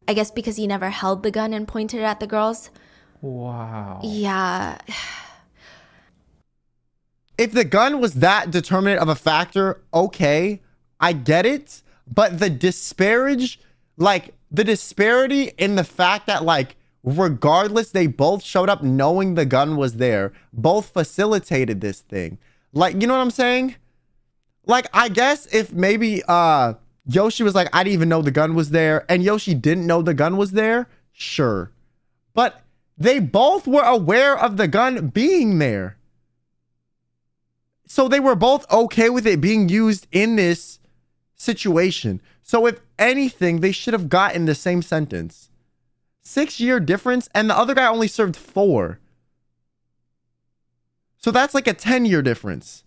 I guess because he never held the gun and pointed it at the girls. Wow. Yeah. If the gun was that determinate of a factor, okay, I get it. But the disparity in the fact that like regardless, they both showed up knowing the gun was there. Both facilitated this thing. Like, you know what I'm saying? Like, I guess if maybe Yoshi was like, I didn't even know the gun was there, and Yoshi didn't know the gun was there, sure. But they both were aware of the gun being there. So they were both okay with it being used in this situation. So if anything, they should have gotten the same sentence. 6-year difference, and the other guy only served 4. So that's like a 10-year difference.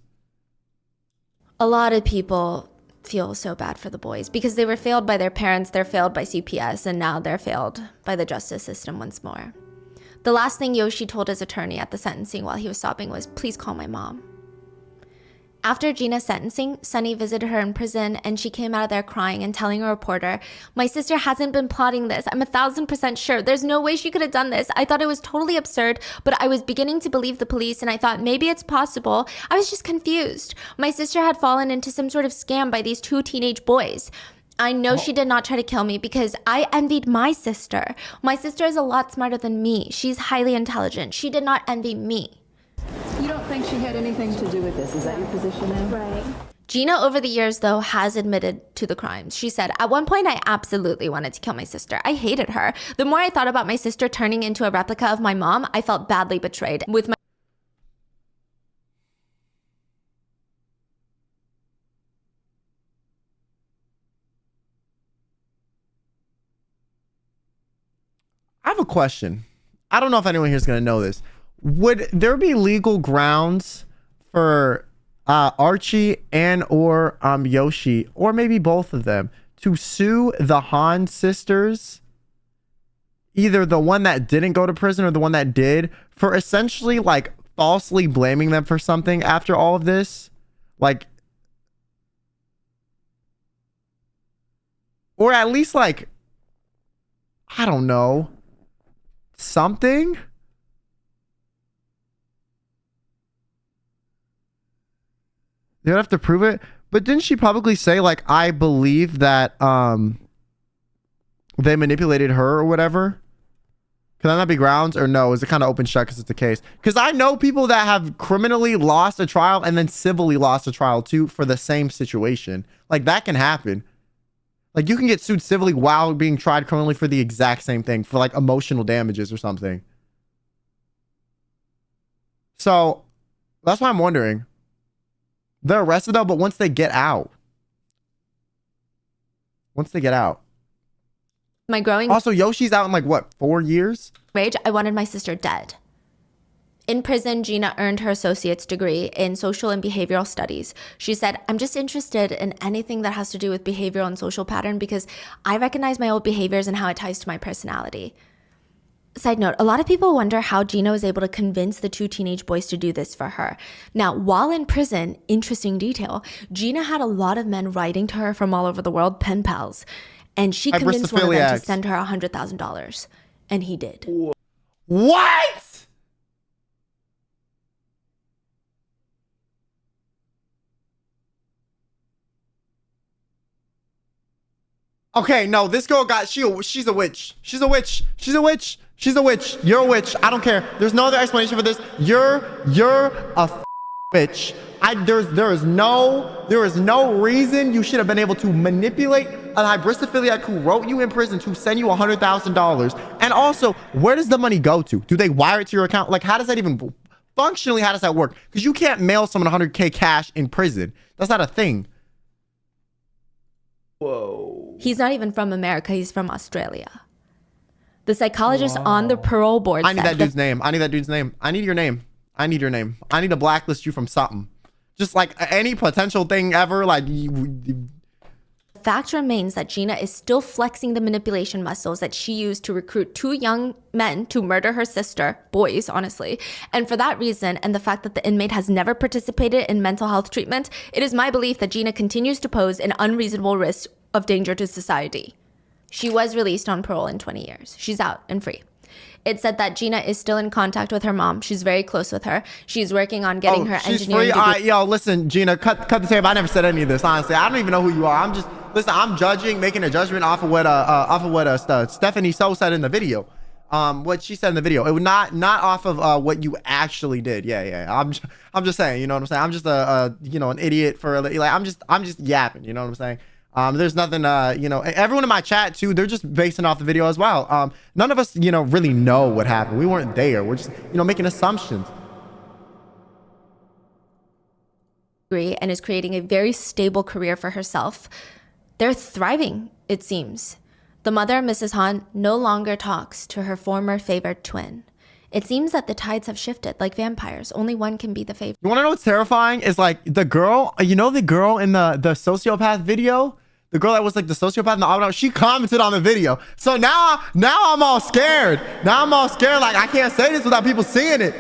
A lot of people feel so bad for the boys because they were failed by their parents, they're failed by CPS, and now they're failed by the justice system once more. The last thing Yoshi told his attorney at the sentencing while he was sobbing was, "Please call my mom." After Gina's sentencing, Sunny visited her in prison, and she came out of there crying and telling a reporter, "My sister hasn't been plotting this. I'm 1,000% sure. There's no way she could have done this. I thought it was totally absurd, but I was beginning to believe the police, and I thought maybe it's possible. I was just confused. My sister had fallen into some sort of scam by these 2 teenage boys. I know she did not try to kill me because I envied my sister. My sister is a lot smarter than me. She's highly intelligent. She did not envy me." You don't think she had anything to do with this? Is that your position now? Right. Gina, over the years, though, has admitted to the crimes. She said, "At one point, I absolutely wanted to kill my sister. I hated her. The more I thought about my sister turning into a replica of my mom, I felt badly betrayed. With my I have a question. I don't know if anyone here is going to know this. Would there be legal grounds for Archie and or Yoshi, or maybe both of them, to sue the Han sisters, either the one that didn't go to prison or the one that did, for essentially like falsely blaming them for something after all of this? Like, or at least like, I don't know, something? They would have to prove it. But didn't she publicly say, like, I believe that they manipulated her or whatever? Can that not be grounds, or no? Is it kind of open shut because it's the case? Because I know people that have criminally lost a trial and then civilly lost a trial too for the same situation. Like, that can happen. Like, you can get sued civilly while being tried criminally for the exact same thing, for like emotional damages or something. So that's why I'm wondering. They're arrested though, but once they get out. my growing Also, Yoshi's out in like what, 4 years? rage, I wanted my sister dead. In prison, Gina earned her associate's degree in social and behavioral studies. She said, "I'm just interested in anything that has to do with behavioral and social pattern because I recognize my old behaviors and how it ties to my personality." Side note, a lot of people wonder how Gina was able to convince the 2 teenage boys to do this for her. Now, while in prison, interesting detail, Gina had a lot of men writing to her from all over the world, pen pals, and she convinced one of them to send her $100,000, and he did. What? Okay, no, this girl got, she's a witch. She's a witch. She's a witch. She's a witch. You're a witch. I don't care. There's no other explanation for this. You're a witch. There is no reason you should have been able to manipulate a hybristophiliac who wrote you in prison to send you $100,000. And also, where does the money go to? Do they wire it to your account? Like, how does that even functionally? How does that work? Because you can't mail someone $100K cash in prison. That's not a thing. Whoa. He's not even from America. He's from Australia. The psychologist on the parole board I need that dude's name. I need that dude's name. I need your name. I need your name. I need to blacklist you from something. Just like any potential thing ever. Like, the fact remains that Gina is still flexing the manipulation muscles that she used to recruit 2 young men to murder her sister, boys, honestly. And for that reason, and the fact that the inmate has never participated in mental health treatment, it is my belief that Gina continues to pose an unreasonable risk of danger to society. She was released on parole in 20 years. She's out and free. It said that Gina is still in contact with her mom. She's very close with her. She's working on getting her engineering degree. Yo, listen, Gina, cut the tape. I never said any of this, honestly. I don't even know who you are. I'm judging, making a judgment off of what Stephanie So said in the video. what she said in the video. It would not off of what you actually did. Yeah. I'm just saying, you know what I'm saying? I'm just you know, an idiot for like I'm just yapping, you know what I'm saying? There's nothing you know, everyone in my chat too, they're just basing off the video as well. None of us, you know, really know what happened. We weren't there. We're just, you know, making assumptions. And is creating a very stable career for herself. They're thriving, it seems. The mother, Mrs. Han, no longer talks to her former favored twin. It seems that the tides have shifted like vampires. Only one can be the favorite. You want to know what's terrifying? Is like the girl, you know, the girl in the sociopath video? The girl that was like the sociopath in the auto, she commented on the video. So now I'm all scared. Now I'm all scared. Like, I can't say this without people seeing it.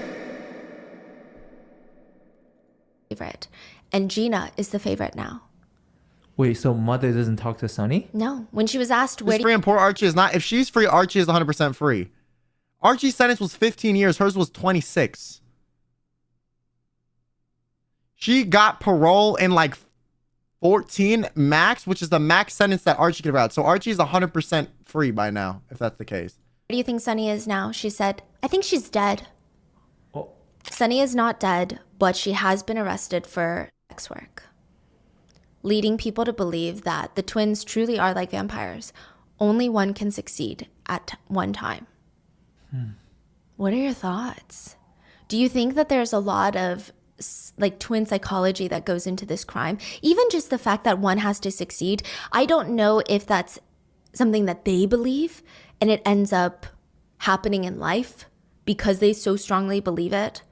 Favorite. And Gina is the favorite now. Wait, so mother doesn't talk to Sonny? No. When she was asked where free and poor Archie is not. If she's free, Archie is 100% free. Archie's sentence was 15 years. Hers was 26. She got parole in like 14 max, which is the max sentence that Archie could have had. So Archie is 100% free by now, if that's the case. do you think Sunny is now? She said, I think she's dead. Oh. Sunny is not dead, but she has been arrested for sex work, leading people to believe that the twins truly are like vampires. Only one can succeed at one time. What are your thoughts? Do you think that there's a lot of like twin psychology that goes into this crime? Even just the fact that one has to succeed. I don't know if that's something that they believe and it ends up happening in life because they so strongly believe it.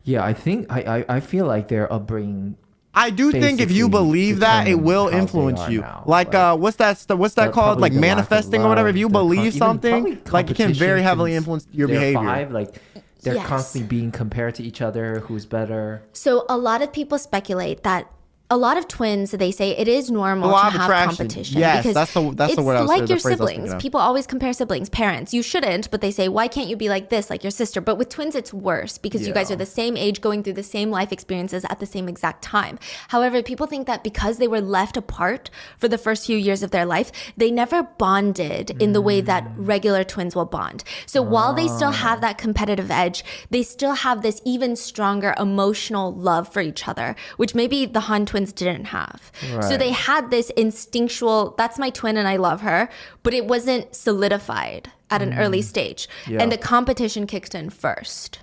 Yeah, I think I feel like their upbringing. I do think if you believe that, it will influence you. Like, what's that called? Like manifesting or whatever. If you believe something, like it can very heavily influence your behavior. Like they're Yes. constantly being compared to each other. Who's better? So a lot of people speculate that a lot of twins, they say it is normal Law to of have attraction. competition. Yes, because that's the word I was- it's the like your phrase I was thinking siblings. of. People always compare siblings, parents. You shouldn't, but they say, why can't you be like this, like your sister? But with twins, it's worse because you guys are the same age, going through the same life experiences at the same exact time. However, people think that because they were left apart for the first few years of their life, they never bonded in the way that regular twins will bond. So while they still have that competitive edge, they still have this even stronger emotional love for each other, which maybe the Han twins didn't have. So they had this instinctual, that's my twin and I love her, but it wasn't solidified at an early stage. Yeah. And the competition kicked in first.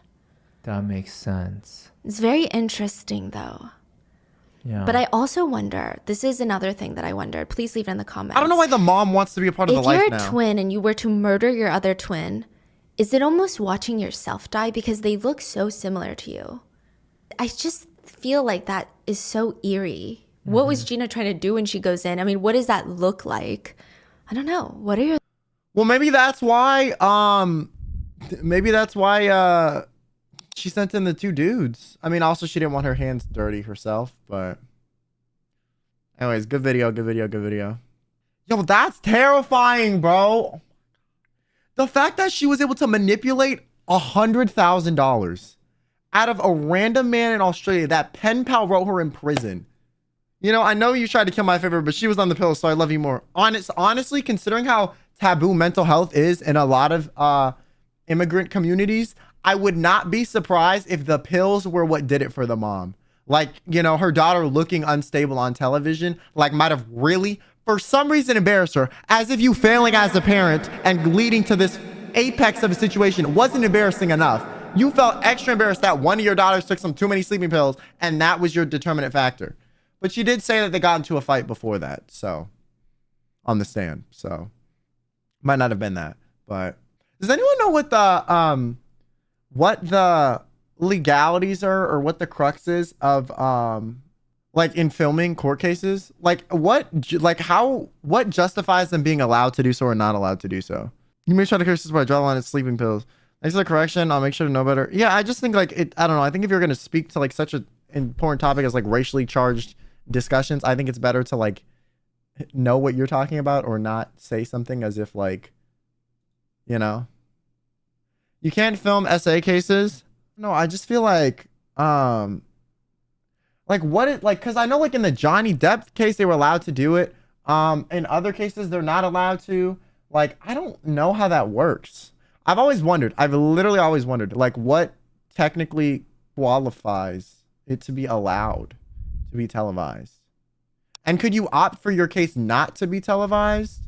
That makes sense. It's very interesting though. Yeah. But I also wonder, this is another thing that I wondered. Please leave it in the comments. I don't know why the mom wants to be a part of the life now. If you're a twin and you were to murder your other twin, is it almost watching yourself die because they look so similar to you? I just feel like that is so eerie. What was Gina trying to do when she goes in? I mean, what does that look like? I don't know. What are your... Well, maybe that's why she sent in the two dudes. I mean, also she didn't want her hands dirty herself, but anyways, good video. Yo, that's terrifying, bro. The fact that she was able to manipulate $100,000 out of a random man in Australia that pen pal wrote her in prison. You know, I know you tried to kill my favorite, but she was on the pill, so I love you more. Honestly, considering how taboo mental health is in a lot of immigrant communities, I would not be surprised if the pills were what did it for the mom. Like, you know, her daughter looking unstable on television, like might have really, for some reason, embarrassed her, as if you failing as a parent and leading to this apex of a situation wasn't embarrassing enough. You felt extra embarrassed that one of your daughters took some too many sleeping pills, and that was your determinant factor. But she did say that they got into a fight before that, so on the stand. So might not have been that. But does anyone know what the legalities are, or what the crux is of like in filming court cases? Like what justifies them being allowed to do so or not allowed to do so? You may try to curse this, but I draw the line at sleeping pills. Thanks for the correction. I'll make sure to know better. Yeah, I just think like it. I don't know. I think if you're gonna speak to like such an important topic as like racially charged discussions, I think it's better to like know what you're talking about or not say something as if like, you know, you can't film SA cases. No, I just feel like what it like, because I know like in the Johnny Depp case they were allowed to do it, in other cases they're not allowed to. Like, I don't know how that works. I've always wondered. I've literally always wondered, like, what technically qualifies it to be allowed to be televised? And could you opt for your case not to be televised?